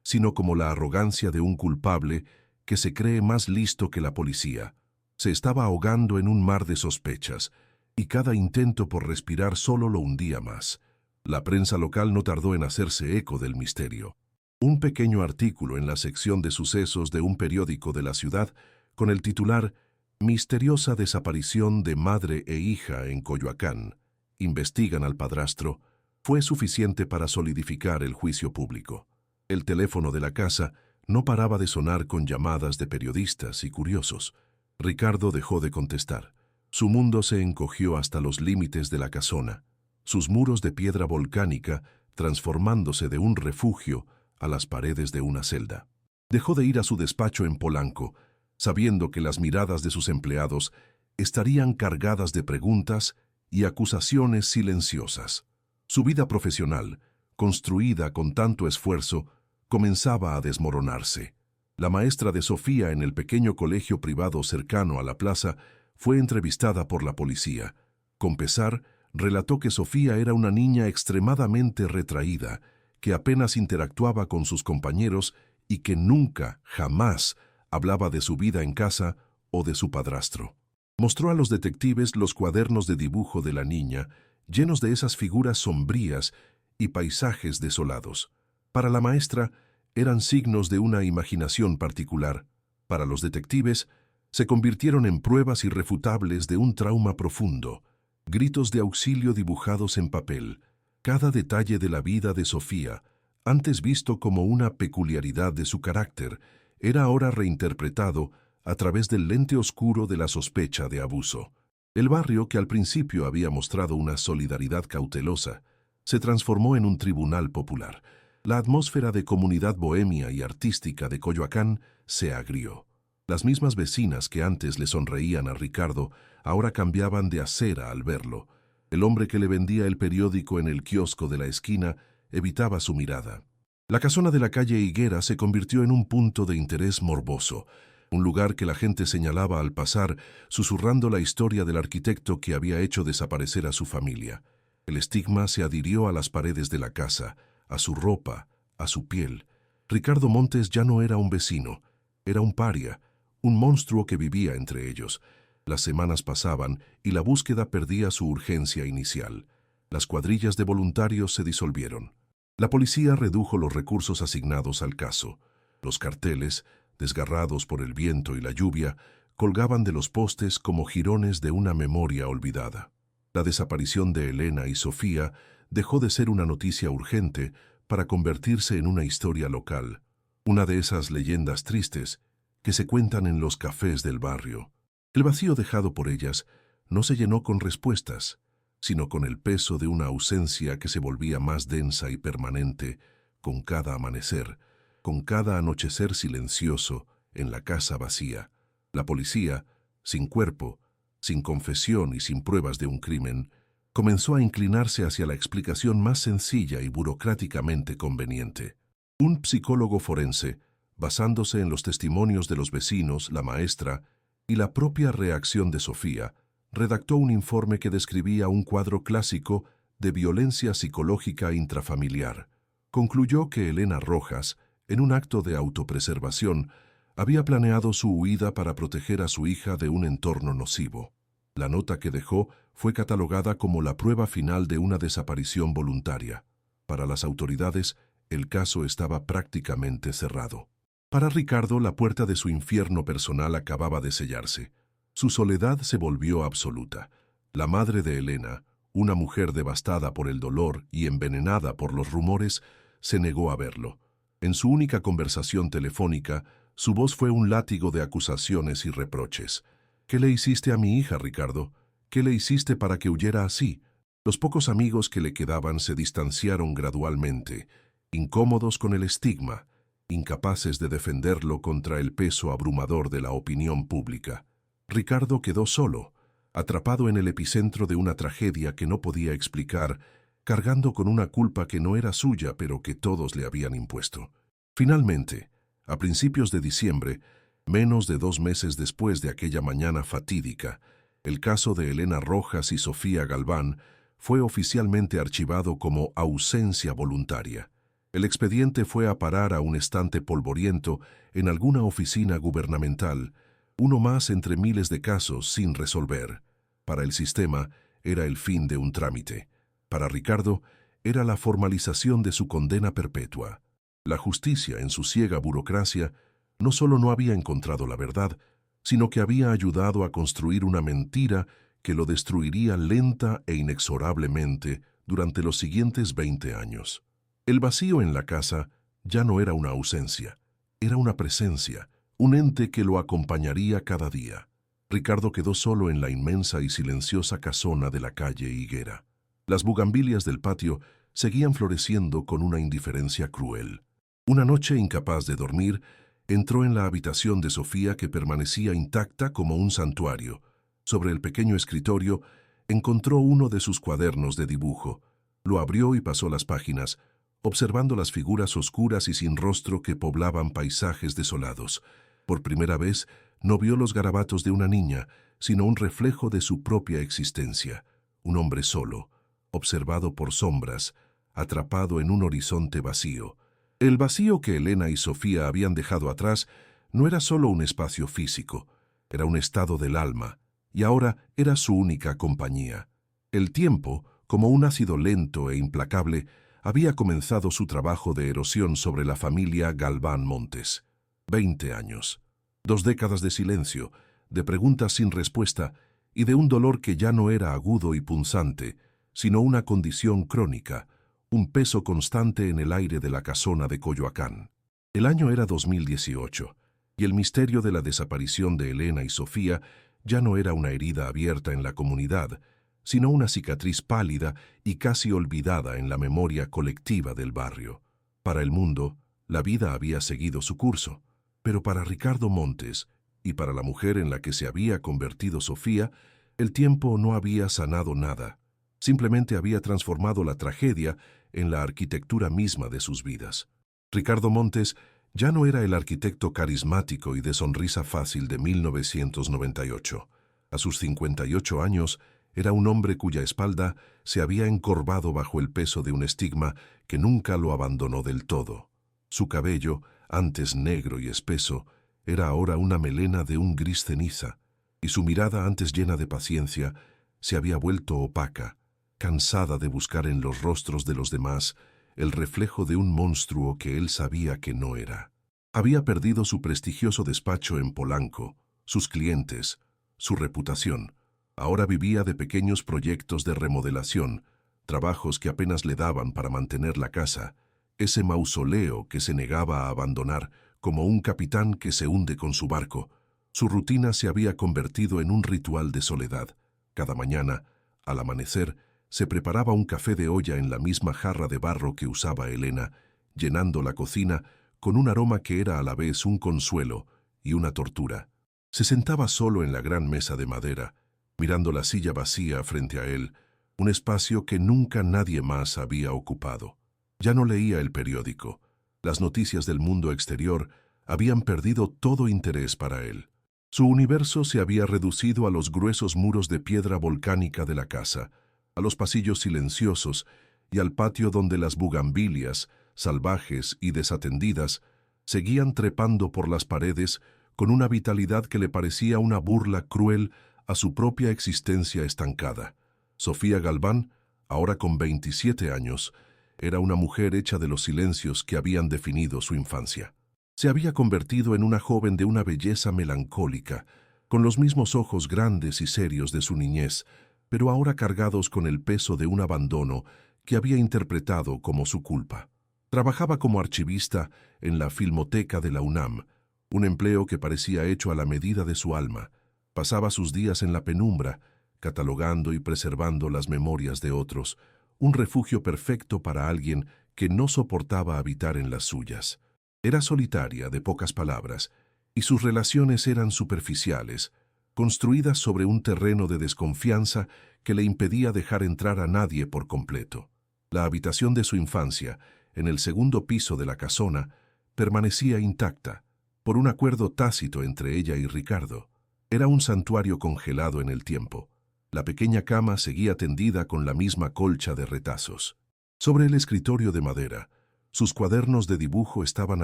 sino como la arrogancia de un culpable que se cree más listo que la policía. Se estaba ahogando en un mar de sospechas, y cada intento por respirar solo lo hundía más. La prensa local no tardó en hacerse eco del misterio. Un pequeño artículo en la sección de sucesos de un periódico de la ciudad, con el titular «Misteriosa desaparición de madre e hija en Coyoacán. Investigan al padrastro», fue suficiente para solidificar el juicio público. El teléfono de la casa no paraba de sonar con llamadas de periodistas y curiosos. Ricardo dejó de contestar. Su mundo se encogió hasta los límites de la casona, sus muros de piedra volcánica transformándose de un refugio a las paredes de una celda. Dejó de ir a su despacho en Polanco, sabiendo que las miradas de sus empleados estarían cargadas de preguntas y acusaciones silenciosas. Su vida profesional, construida con tanto esfuerzo, comenzaba a desmoronarse. La maestra de Sofía en el pequeño colegio privado cercano a la plaza fue entrevistada por la policía. Con pesar, relató que Sofía era una niña extremadamente retraída, que apenas interactuaba con sus compañeros y que nunca, jamás, hablaba de su vida en casa o de su padrastro. Mostró a los detectives los cuadernos de dibujo de la niña, llenos de esas figuras sombrías y paisajes desolados. Para la maestra, eran signos de una imaginación particular. Para los detectives, se convirtieron en pruebas irrefutables de un trauma profundo, gritos de auxilio dibujados en papel. Cada detalle de la vida de Sofía, antes visto como una peculiaridad de su carácter, era ahora reinterpretado a través del lente oscuro de la sospecha de abuso. El barrio, que al principio había mostrado una solidaridad cautelosa, se transformó en un tribunal popular. La atmósfera de comunidad bohemia y artística de Coyoacán se agrió. Las mismas vecinas que antes le sonreían a Ricardo ahora cambiaban de acera al verlo. El hombre que le vendía el periódico en el kiosco de la esquina evitaba su mirada. La casona de la calle Higuera se convirtió en un punto de interés morboso, un lugar que la gente señalaba al pasar, susurrando la historia del arquitecto que había hecho desaparecer a su familia. El estigma se adhirió a las paredes de la casa, a su ropa, a su piel. Ricardo Montes ya no era un vecino, era un paria, un monstruo que vivía entre ellos. Las semanas pasaban y la búsqueda perdía su urgencia inicial. Las cuadrillas de voluntarios se disolvieron. La policía redujo los recursos asignados al caso. Los carteles, desgarrados por el viento y la lluvia, colgaban de los postes como jirones de una memoria olvidada. La desaparición de Elena y Sofía dejó de ser una noticia urgente para convertirse en una historia local, una de esas leyendas tristes que se cuentan en los cafés del barrio. El vacío dejado por ellas no se llenó con respuestas, sino con el peso de una ausencia que se volvía más densa y permanente con cada amanecer, con cada anochecer silencioso en la casa vacía. La policía, sin cuerpo, sin confesión y sin pruebas de un crimen, comenzó a inclinarse hacia la explicación más sencilla y burocráticamente conveniente. Un psicólogo forense, basándose en los testimonios de los vecinos, la maestra y la propia reacción de Sofía, redactó un informe que describía un cuadro clásico de violencia psicológica intrafamiliar. Concluyó que Elena Rojas, en un acto de autopreservación, había planeado su huida para proteger a su hija de un entorno nocivo. La nota que dejó fue catalogada como la prueba final de una desaparición voluntaria. Para las autoridades, el caso estaba prácticamente cerrado. Para Ricardo, la puerta de su infierno personal acababa de sellarse. Su soledad se volvió absoluta. La madre de Elena, una mujer devastada por el dolor y envenenada por los rumores, se negó a verlo. En su única conversación telefónica, su voz fue un látigo de acusaciones y reproches. «¿Qué le hiciste a mi hija, Ricardo? ¿Qué le hiciste para que huyera así?» Los pocos amigos que le quedaban se distanciaron gradualmente, incómodos con el estigma, incapaces de defenderlo contra el peso abrumador de la opinión pública. Ricardo quedó solo, atrapado en el epicentro de una tragedia que no podía explicar, cargando con una culpa que no era suya pero que todos le habían impuesto. Finalmente, a principios de diciembre, menos de 2 meses después de aquella mañana fatídica, el caso de Elena Rojas y Sofía Galván fue oficialmente archivado como ausencia voluntaria. El expediente fue a parar a un estante polvoriento en alguna oficina gubernamental, uno más entre miles de casos sin resolver. Para el sistema era el fin de un trámite. Para Ricardo era la formalización de su condena perpetua. La justicia, en su ciega burocracia, no solo no había encontrado la verdad, sino que había ayudado a construir una mentira que lo destruiría lenta e inexorablemente durante los siguientes 20 años. El vacío en la casa ya no era una ausencia, era una presencia, un ente que lo acompañaría cada día. Ricardo quedó solo en la inmensa y silenciosa casona de la calle Higuera. Las bugambilias del patio seguían floreciendo con una indiferencia cruel. Una noche, incapaz de dormir, entró en la habitación de Sofía, que permanecía intacta como un santuario. Sobre el pequeño escritorio encontró uno de sus cuadernos de dibujo. Lo abrió y pasó las páginas, observando las figuras oscuras y sin rostro que poblaban paisajes desolados. Por primera vez no vio los garabatos de una niña, sino un reflejo de su propia existencia. Un hombre solo, observado por sombras, atrapado en un horizonte vacío. El vacío que Elena y Sofía habían dejado atrás no era solo un espacio físico, era un estado del alma, y ahora era su única compañía. El tiempo, como un ácido lento e implacable, había comenzado su trabajo de erosión sobre la familia Galván Montes. 20 años. 2 décadas de silencio, de preguntas sin respuesta y de un dolor que ya no era agudo y punzante, sino una condición crónica, un peso constante en el aire de la casona de Coyoacán. El año era 2018, y el misterio de la desaparición de Elena y Sofía ya no era una herida abierta en la comunidad, sino una cicatriz pálida y casi olvidada en la memoria colectiva del barrio. Para el mundo, la vida había seguido su curso, pero para Ricardo Montes y para la mujer en la que se había convertido Sofía, el tiempo no había sanado nada. Simplemente había transformado la tragedia en la arquitectura misma de sus vidas. Ricardo Montes ya no era el arquitecto carismático y de sonrisa fácil de 1998. A sus 58 años, era un hombre cuya espalda se había encorvado bajo el peso de un estigma que nunca lo abandonó del todo. Su cabello, antes negro y espeso, era ahora una melena de un gris ceniza, y su mirada, antes llena de paciencia, se había vuelto opaca, cansada de buscar en los rostros de los demás el reflejo de un monstruo que él sabía que no era. Había perdido su prestigioso despacho en Polanco, sus clientes, su reputación. Ahora vivía de pequeños proyectos de remodelación, trabajos que apenas le daban para mantener la casa, ese mausoleo que se negaba a abandonar como un capitán que se hunde con su barco. Su rutina se había convertido en un ritual de soledad. Cada mañana, al amanecer, se preparaba un café de olla en la misma jarra de barro que usaba Elena, llenando la cocina con un aroma que era a la vez un consuelo y una tortura. Se sentaba solo en la gran mesa de madera, mirando la silla vacía frente a él, un espacio que nunca nadie más había ocupado. Ya no leía el periódico. Las noticias del mundo exterior habían perdido todo interés para él. Su universo se había reducido a los gruesos muros de piedra volcánica de la casa, a los pasillos silenciosos y al patio donde las bugambilias, salvajes y desatendidas, seguían trepando por las paredes con una vitalidad que le parecía una burla cruel a su propia existencia estancada. Sofía Galván, ahora con 27 años, era una mujer hecha de los silencios que habían definido su infancia. Se había convertido en una joven de una belleza melancólica, con los mismos ojos grandes y serios de su niñez, pero ahora cargados con el peso de un abandono que había interpretado como su culpa. Trabajaba como archivista en la Filmoteca de la UNAM, un empleo que parecía hecho a la medida de su alma. Pasaba sus días en la penumbra, catalogando y preservando las memorias de otros, un refugio perfecto para alguien que no soportaba habitar en las suyas. Era solitaria, de pocas palabras, y sus relaciones eran superficiales, construidas sobre un terreno de desconfianza que le impedía dejar entrar a nadie por completo. La habitación de su infancia, en el segundo piso de la casona, permanecía intacta, por un acuerdo tácito entre ella y Ricardo. Era un santuario congelado en el tiempo. La pequeña cama seguía tendida con la misma colcha de retazos. Sobre el escritorio de madera, sus cuadernos de dibujo estaban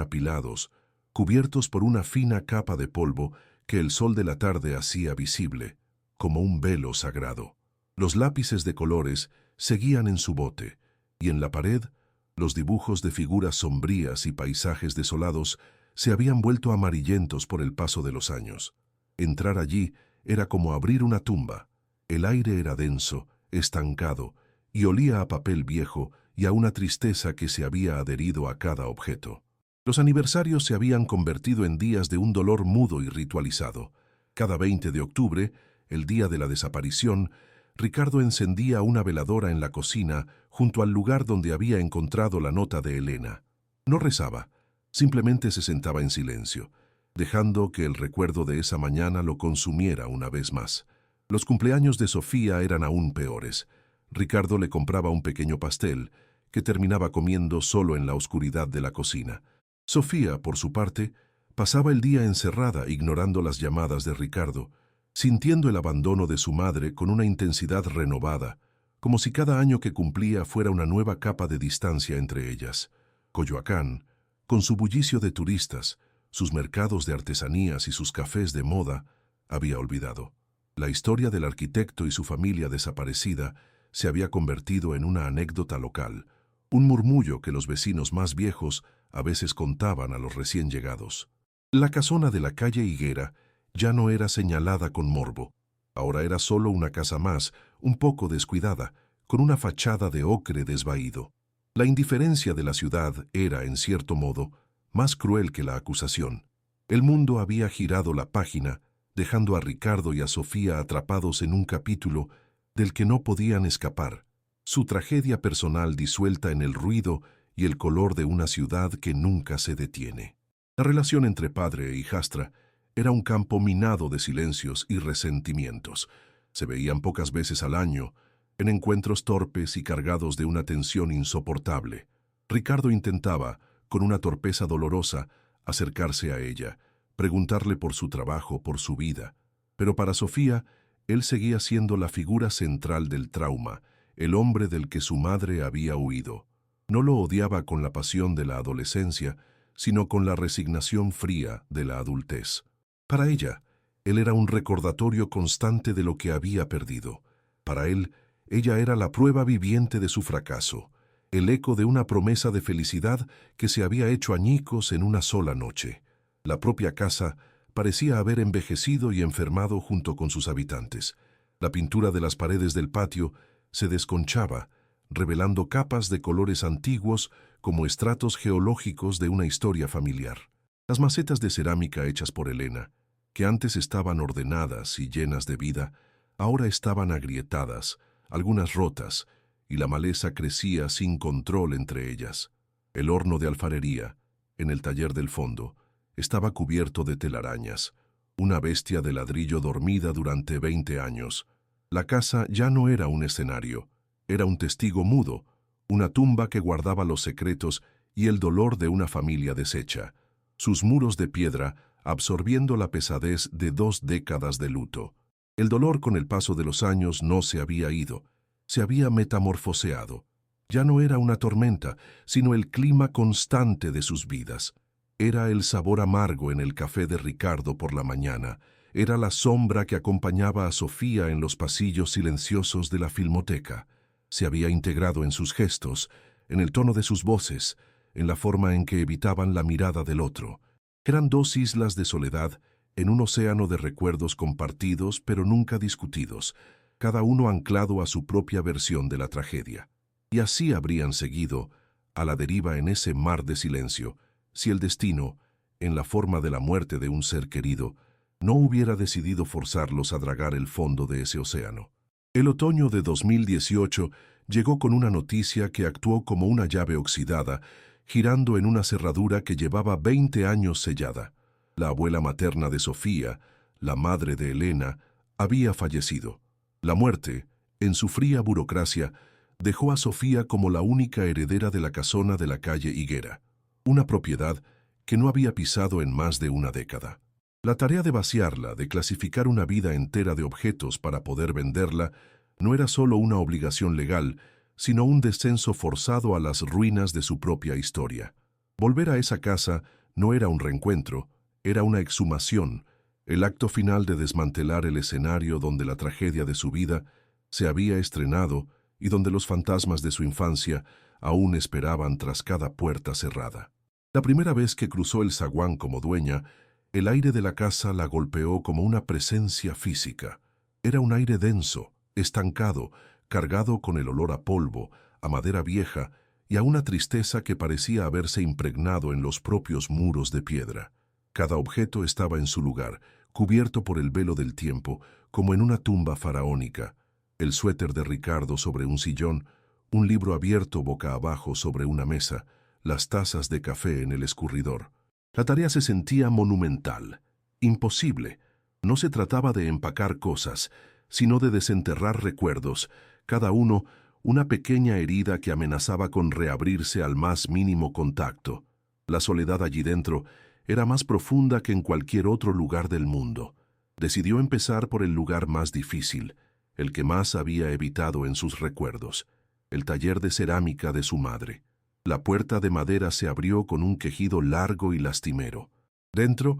apilados, cubiertos por una fina capa de polvo que el sol de la tarde hacía visible, como un velo sagrado. Los lápices de colores seguían en su bote, y en la pared, los dibujos de figuras sombrías y paisajes desolados se habían vuelto amarillentos por el paso de los años. Entrar allí era como abrir una tumba. El aire era denso, estancado, y olía a papel viejo y a una tristeza que se había adherido a cada objeto. Los aniversarios se habían convertido en días de un dolor mudo y ritualizado. Cada 20 de octubre, el día de la desaparición, Ricardo encendía una veladora en la cocina junto al lugar donde había encontrado la nota de Elena. No rezaba, simplemente se sentaba en silencio, dejando que el recuerdo de esa mañana lo consumiera una vez más. Los cumpleaños de Sofía eran aún peores. Ricardo le compraba un pequeño pastel, que terminaba comiendo solo en la oscuridad de la cocina. Sofía, por su parte, pasaba el día encerrada ignorando las llamadas de Ricardo, sintiendo el abandono de su madre con una intensidad renovada, como si cada año que cumplía fuera una nueva capa de distancia entre ellas. Coyoacán, con su bullicio de turistas, sus mercados de artesanías y sus cafés de moda, había olvidado. La historia del arquitecto y su familia desaparecida se había convertido en una anécdota local, un murmullo que los vecinos más viejos a veces contaban a los recién llegados. La casona de la calle Higuera ya no era señalada con morbo. Ahora era solo una casa más, un poco descuidada, con una fachada de ocre desvaído. La indiferencia de la ciudad era, en cierto modo, más cruel que la acusación. El mundo había girado la página, dejando a Ricardo y a Sofía atrapados en un capítulo del que no podían escapar, su tragedia personal disuelta en el ruido y el color de una ciudad que nunca se detiene. La relación entre padre e hijastra era un campo minado de silencios y resentimientos. Se veían pocas veces al año, en encuentros torpes y cargados de una tensión insoportable. Ricardo intentaba, con una torpeza dolorosa, acercarse a ella, preguntarle por su trabajo, por su vida. Pero para Sofía, él seguía siendo la figura central del trauma, el hombre del que su madre había huido. No lo odiaba con la pasión de la adolescencia, sino con la resignación fría de la adultez. Para ella, él era un recordatorio constante de lo que había perdido. Para él, ella era la prueba viviente de su fracaso, el eco de una promesa de felicidad que se había hecho añicos en una sola noche. La propia casa parecía haber envejecido y enfermado junto con sus habitantes. La pintura de las paredes del patio se desconchaba, revelando capas de colores antiguos como estratos geológicos de una historia familiar. Las macetas de cerámica hechas por Elena, que antes estaban ordenadas y llenas de vida, ahora estaban agrietadas, algunas rotas, y la maleza crecía sin control entre ellas. El horno de alfarería, en el taller del fondo, estaba cubierto de telarañas, una bestia de ladrillo dormida durante 20 años. La casa ya no era un escenario, era un testigo mudo, una tumba que guardaba los secretos y el dolor de una familia deshecha, sus muros de piedra absorbiendo la pesadez de 2 décadas de luto. El dolor con el paso de los años no se había ido, se había metamorfoseado. Ya no era una tormenta, sino el clima constante de sus vidas. Era el sabor amargo en el café de Ricardo por la mañana, Era la sombra que acompañaba a Sofía en los pasillos silenciosos de la filmoteca. Se había integrado en sus gestos, en el tono de sus voces, en la forma en que evitaban la mirada del otro. Eran dos islas de soledad en un océano de recuerdos compartidos pero nunca discutidos, cada uno anclado a su propia versión de la tragedia. Y así habrían seguido, a la deriva en ese mar de silencio, si el destino, en la forma de la muerte de un ser querido, no hubiera decidido forzarlos a dragar el fondo de ese océano. El otoño de 2018 llegó con una noticia que actuó como una llave oxidada, girando en una cerradura que llevaba 20 años sellada. La abuela materna de Sofía, la madre de Elena, había fallecido. La muerte, en su fría burocracia, dejó a Sofía como la única heredera de la casona de la calle Higuera, una propiedad que no había pisado en más de una década. La tarea de vaciarla, de clasificar una vida entera de objetos para poder venderla, no era solo una obligación legal, sino un descenso forzado a las ruinas de su propia historia. Volver a esa casa no era un reencuentro, era una exhumación, el acto final de desmantelar el escenario donde la tragedia de su vida se había estrenado y donde los fantasmas de su infancia aún esperaban tras cada puerta cerrada. La primera vez que cruzó el zaguán como dueña, el aire de la casa la golpeó como una presencia física. Era un aire denso, estancado, cargado con el olor a polvo, a madera vieja y a una tristeza que parecía haberse impregnado en los propios muros de piedra. Cada objeto estaba en su lugar, cubierto por el velo del tiempo, como en una tumba faraónica. El suéter de Ricardo sobre un sillón, un libro abierto boca abajo sobre una mesa, las tazas de café en el escurridor. La tarea se sentía monumental, imposible. No se trataba de empacar cosas, sino de desenterrar recuerdos, cada uno una pequeña herida que amenazaba con reabrirse al más mínimo contacto. La soledad allí dentro era más profunda que en cualquier otro lugar del mundo. Decidió empezar por el lugar más difícil, el que más había evitado en sus recuerdos, el taller de cerámica de su madre. La puerta de madera se abrió con un quejido largo y lastimero. Dentro,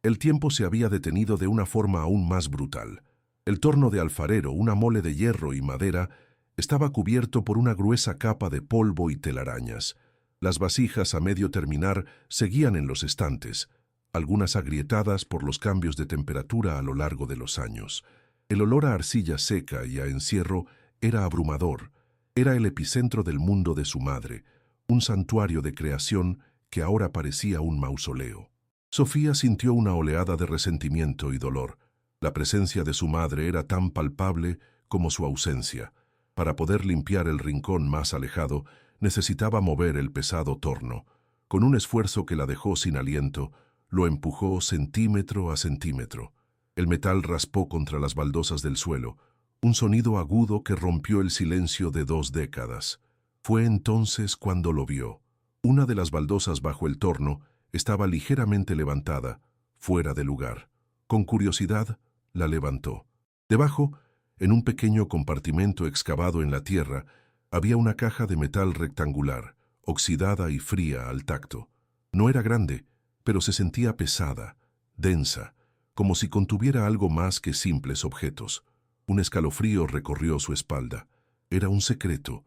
el tiempo se había detenido de una forma aún más brutal. El torno de alfarero, una mole de hierro y madera, estaba cubierto por una gruesa capa de polvo y telarañas. Las vasijas a medio terminar seguían en los estantes, algunas agrietadas por los cambios de temperatura a lo largo de los años. El olor a arcilla seca y a encierro era abrumador. Era el epicentro del mundo de su madre, un santuario de creación que ahora parecía un mausoleo. Sofía sintió una oleada de resentimiento y dolor. La presencia de su madre era tan palpable como su ausencia. Para poder limpiar el rincón más alejado, necesitaba mover el pesado torno. Con un esfuerzo que la dejó sin aliento, lo empujó centímetro a centímetro. El metal raspó contra las baldosas del suelo, un sonido agudo que rompió el silencio de 2 décadas. Fue entonces cuando lo vio. Una de las baldosas bajo el torno estaba ligeramente levantada, fuera de lugar. Con curiosidad, la levantó. Debajo, en un pequeño compartimento excavado en la tierra, había una caja de metal rectangular, oxidada y fría al tacto. No era grande, pero se sentía pesada, densa, como si contuviera algo más que simples objetos. Un escalofrío recorrió su espalda. Era un secreto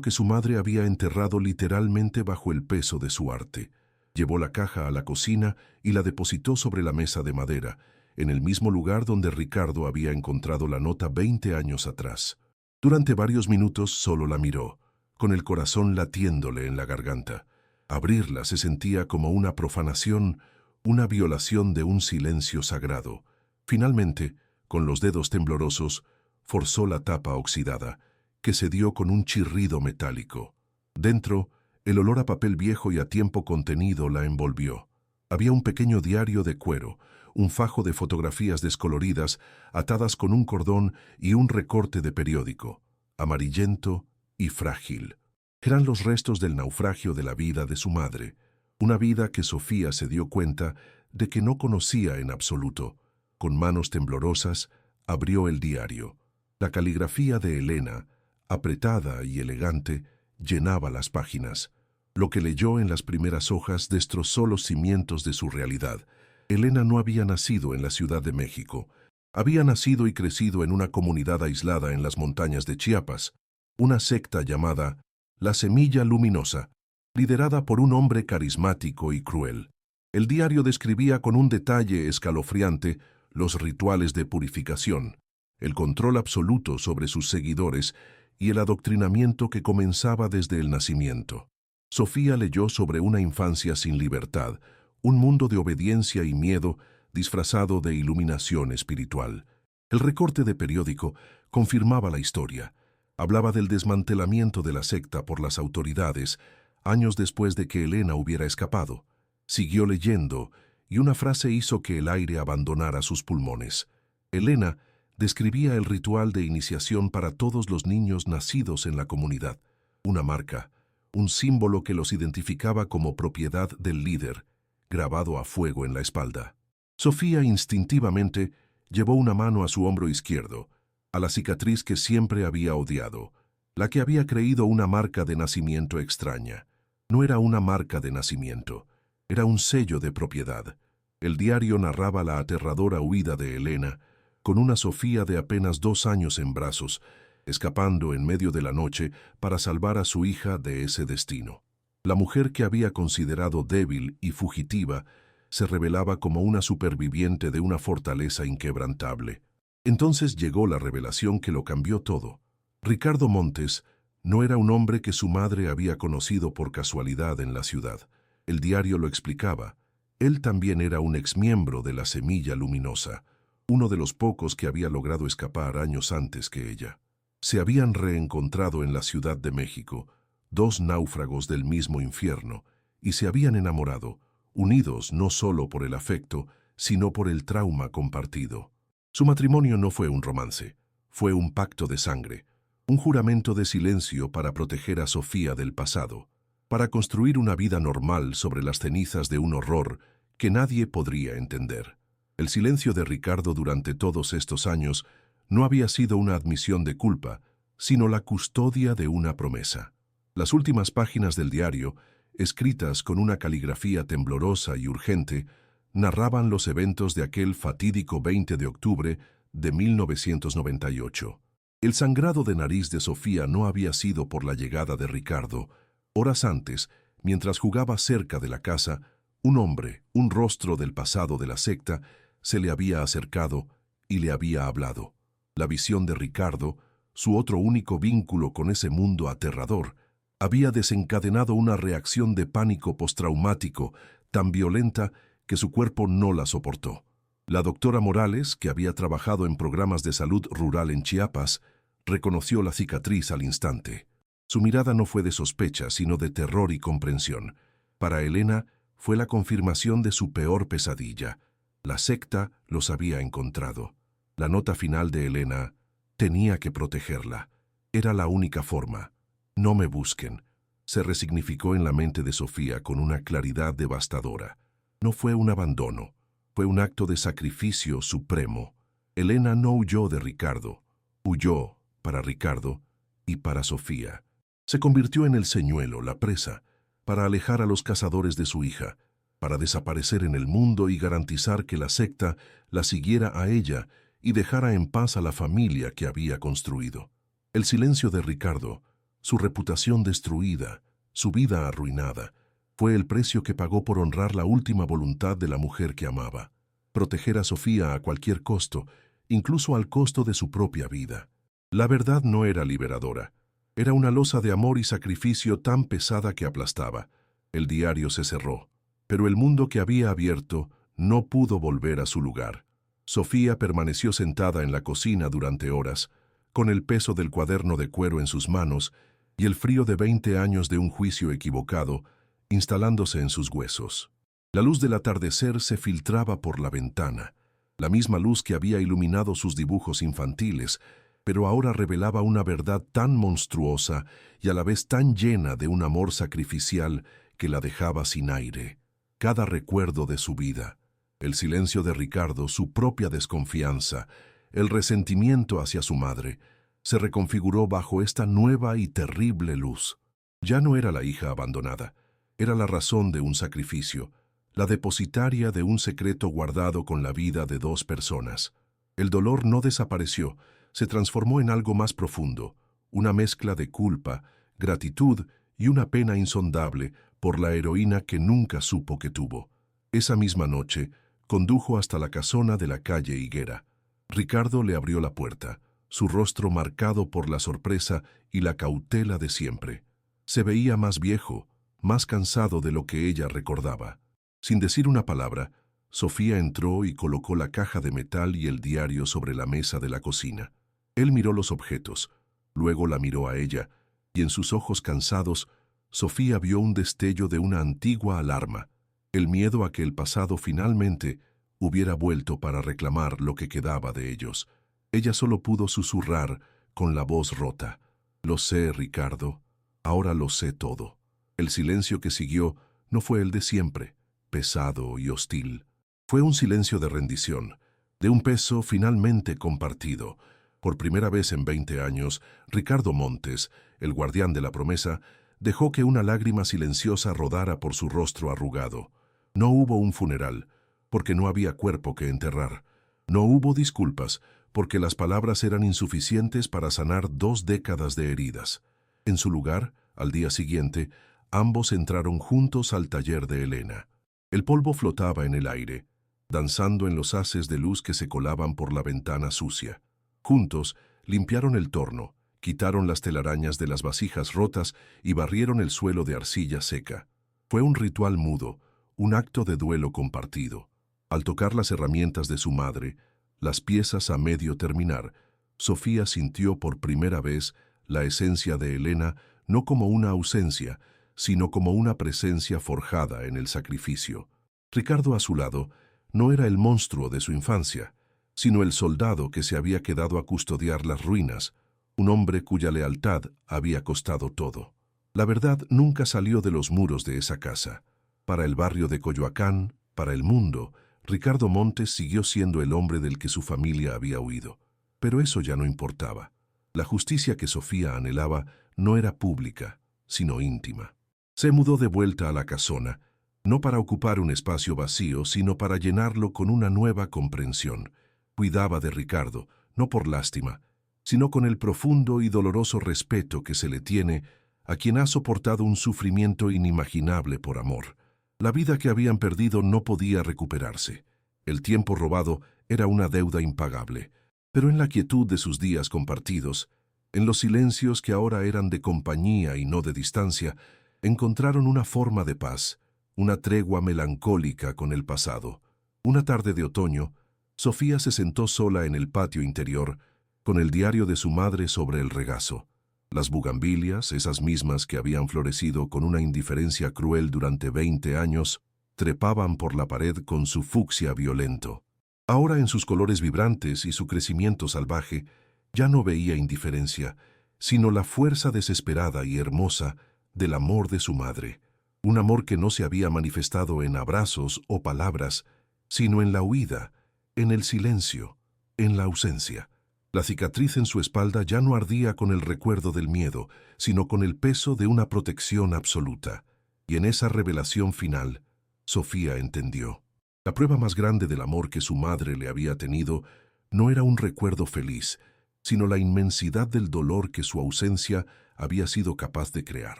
que su madre había enterrado literalmente bajo el peso de su arte. Llevó la caja a la cocina y la depositó sobre la mesa de madera, en el mismo lugar donde Ricardo había encontrado la nota 20 años atrás. Durante varios minutos solo la miró, con el corazón latiéndole en la garganta. Abrirla se sentía como una profanación, una violación de un silencio sagrado. Finalmente, con los dedos temblorosos, forzó la tapa oxidada, que cedió con un chirrido metálico. Dentro, el olor a papel viejo y a tiempo contenido la envolvió. Había un pequeño diario de cuero, un fajo de fotografías descoloridas atadas con un cordón y un recorte de periódico, amarillento y frágil. Eran los restos del naufragio de la vida de su madre, una vida que Sofía se dio cuenta de que no conocía en absoluto. Con manos temblorosas, abrió el diario. La caligrafía de Elena, apretada y elegante, llenaba las páginas. Lo que leyó en las primeras hojas destrozó los cimientos de su realidad. Elena no había nacido en la Ciudad de México. Había nacido y crecido en una comunidad aislada en las montañas de Chiapas, una secta llamada La Semilla Luminosa, liderada por un hombre carismático y cruel. El diario describía con un detalle escalofriante los rituales de purificación, el control absoluto sobre sus seguidores y el adoctrinamiento que comenzaba desde el nacimiento. Sofía leyó sobre una infancia sin libertad, un mundo de obediencia y miedo disfrazado de iluminación espiritual. El recorte de periódico confirmaba la historia. Hablaba del desmantelamiento de la secta por las autoridades, años después de que Elena hubiera escapado. Siguió leyendo, y una frase hizo que el aire abandonara sus pulmones. Elena describía el ritual de iniciación para todos los niños nacidos en la comunidad. Una marca, un símbolo que los identificaba como propiedad del líder, grabado a fuego en la espalda. Sofía instintivamente llevó una mano a su hombro izquierdo, a la cicatriz que siempre había odiado, la que había creído una marca de nacimiento extraña. No era una marca de nacimiento, era un sello de propiedad. El diario narraba la aterradora huida de Elena, con una Sofía de apenas 2 años en brazos, escapando en medio de la noche para salvar a su hija de ese destino. La mujer que había considerado débil y fugitiva se revelaba como una superviviente de una fortaleza inquebrantable. Entonces llegó la revelación que lo cambió todo. Ricardo Montes no era un hombre que su madre había conocido por casualidad en la ciudad. El diario lo explicaba. Él también era un exmiembro de la Semilla Luminosa, uno de los pocos que había logrado escapar años antes que ella. Se habían reencontrado en la Ciudad de México, 2 náufragos del mismo infierno, y se habían enamorado, unidos no solo por el afecto, sino por el trauma compartido. Su matrimonio no fue un romance, fue un pacto de sangre, un juramento de silencio para proteger a Sofía del pasado, para construir una vida normal sobre las cenizas de un horror que nadie podría entender. El silencio de Ricardo durante todos estos años no había sido una admisión de culpa, sino la custodia de una promesa. Las últimas páginas del diario, escritas con una caligrafía temblorosa y urgente, narraban los eventos de aquel fatídico 20 de octubre de 1998. El sangrado de nariz de Sofía no había sido por la llegada de Ricardo. Horas antes, mientras jugaba cerca de la casa, un hombre, un rostro del pasado de la secta, se le había acercado y le había hablado. La visión de Ricardo, su otro único vínculo con ese mundo aterrador, había desencadenado una reacción de pánico postraumático tan violenta que su cuerpo no la soportó. La doctora Morales, que había trabajado en programas de salud rural en Chiapas, reconoció la cicatriz al instante. Su mirada no fue de sospecha, sino de terror y comprensión. Para Elena, fue la confirmación de su peor pesadilla. La secta los había encontrado. La nota final de Elena: tenía que protegerla. Era la única forma. No me busquen. Se resignificó en la mente de Sofía con una claridad devastadora. No fue un abandono, fue un acto de sacrificio supremo. Elena no huyó de Ricardo, huyó para Ricardo y para Sofía. Se convirtió en el señuelo, la presa, para alejar a los cazadores de su hija, para desaparecer en el mundo y garantizar que la secta la siguiera a ella y dejara en paz a la familia que había construido. El silencio de Ricardo, su reputación destruida, su vida arruinada, fue el precio que pagó por honrar la última voluntad de la mujer que amaba, proteger a Sofía a cualquier costo, incluso al costo de su propia vida. La verdad no era liberadora, era una losa de amor y sacrificio tan pesada que aplastaba. El diario se cerró, pero el mundo que había abierto no pudo volver a su lugar. Sofía permaneció sentada en la cocina durante horas, con el peso del cuaderno de cuero en sus manos y el frío de 20 años de un juicio equivocado instalándose en sus huesos. La luz del atardecer se filtraba por la ventana, la misma luz que había iluminado sus dibujos infantiles, pero ahora revelaba una verdad tan monstruosa y a la vez tan llena de un amor sacrificial que la dejaba sin aire. Cada recuerdo de su vida, el silencio de Ricardo, su propia desconfianza, el resentimiento hacia su madre, se reconfiguró bajo esta nueva y terrible luz. Ya no era la hija abandonada, era la razón de un sacrificio, la depositaria de un secreto guardado con la vida de dos personas. El dolor no desapareció, se transformó en algo más profundo, una mezcla de culpa, gratitud y una pena insondable por la heroína que nunca supo que tuvo. Esa misma noche, condujo hasta la casona de la calle Higuera. Ricardo le abrió la puerta, su rostro marcado por la sorpresa y la cautela de siempre. Se veía más viejo, más cansado de lo que ella recordaba. Sin decir una palabra, Sofía entró y colocó la caja de metal y el diario sobre la mesa de la cocina. Él miró los objetos, luego la miró a ella, y en sus ojos cansados, Sofía vio un destello de una antigua alarma, el miedo a que el pasado finalmente hubiera vuelto para reclamar lo que quedaba de ellos. Ella solo pudo susurrar con la voz rota: «Lo sé, Ricardo, ahora lo sé todo». El silencio que siguió no fue el de siempre, pesado y hostil. Fue un silencio de rendición, de un peso finalmente compartido. Por primera vez en 20 años, Ricardo Montes, el guardián de la promesa, dejó que una lágrima silenciosa rodara por su rostro arrugado. No hubo un funeral, porque no había cuerpo que enterrar. No hubo disculpas, porque las palabras eran insuficientes para sanar 2 décadas de heridas. En su lugar, al día siguiente, ambos entraron juntos al taller de Elena. El polvo flotaba en el aire, danzando en los haces de luz que se colaban por la ventana sucia. Juntos, limpiaron el torno, quitaron las telarañas de las vasijas rotas y barrieron el suelo de arcilla seca. Fue un ritual mudo, un acto de duelo compartido. Al tocar las herramientas de su madre, las piezas a medio terminar, Sofía sintió por primera vez la esencia de Elena no como una ausencia, sino como una presencia forjada en el sacrificio. Ricardo, a su lado, no era el monstruo de su infancia, sino el soldado que se había quedado a custodiar las ruinas, un hombre cuya lealtad había costado todo. La verdad nunca salió de los muros de esa casa. Para el barrio de Coyoacán, para el mundo, Ricardo Montes siguió siendo el hombre del que su familia había huido. Pero eso ya no importaba. La justicia que Sofía anhelaba no era pública, sino íntima. Se mudó de vuelta a la casona, no para ocupar un espacio vacío, sino para llenarlo con una nueva comprensión. Cuidaba de Ricardo, no por lástima, sino con el profundo y doloroso respeto que se le tiene a quien ha soportado un sufrimiento inimaginable por amor. La vida que habían perdido no podía recuperarse. El tiempo robado era una deuda impagable. Pero en la quietud de sus días compartidos, en los silencios que ahora eran de compañía y no de distancia, encontraron una forma de paz, una tregua melancólica con el pasado. Una tarde de otoño, Sofía se sentó sola en el patio interior, con el diario de su madre sobre el regazo. Las bugambilias, esas mismas que habían florecido con una indiferencia cruel durante 20 años, trepaban por la pared con su fucsia violento. Ahora, en sus colores vibrantes y su crecimiento salvaje, ya no veía indiferencia, sino la fuerza desesperada y hermosa del amor de su madre. Un amor que no se había manifestado en abrazos o palabras, sino en la huida, en el silencio, en la ausencia. La cicatriz en su espalda ya no ardía con el recuerdo del miedo, sino con el peso de una protección absoluta. Y en esa revelación final, Sofía entendió. La prueba más grande del amor que su madre le había tenido no era un recuerdo feliz, sino la inmensidad del dolor que su ausencia había sido capaz de crear.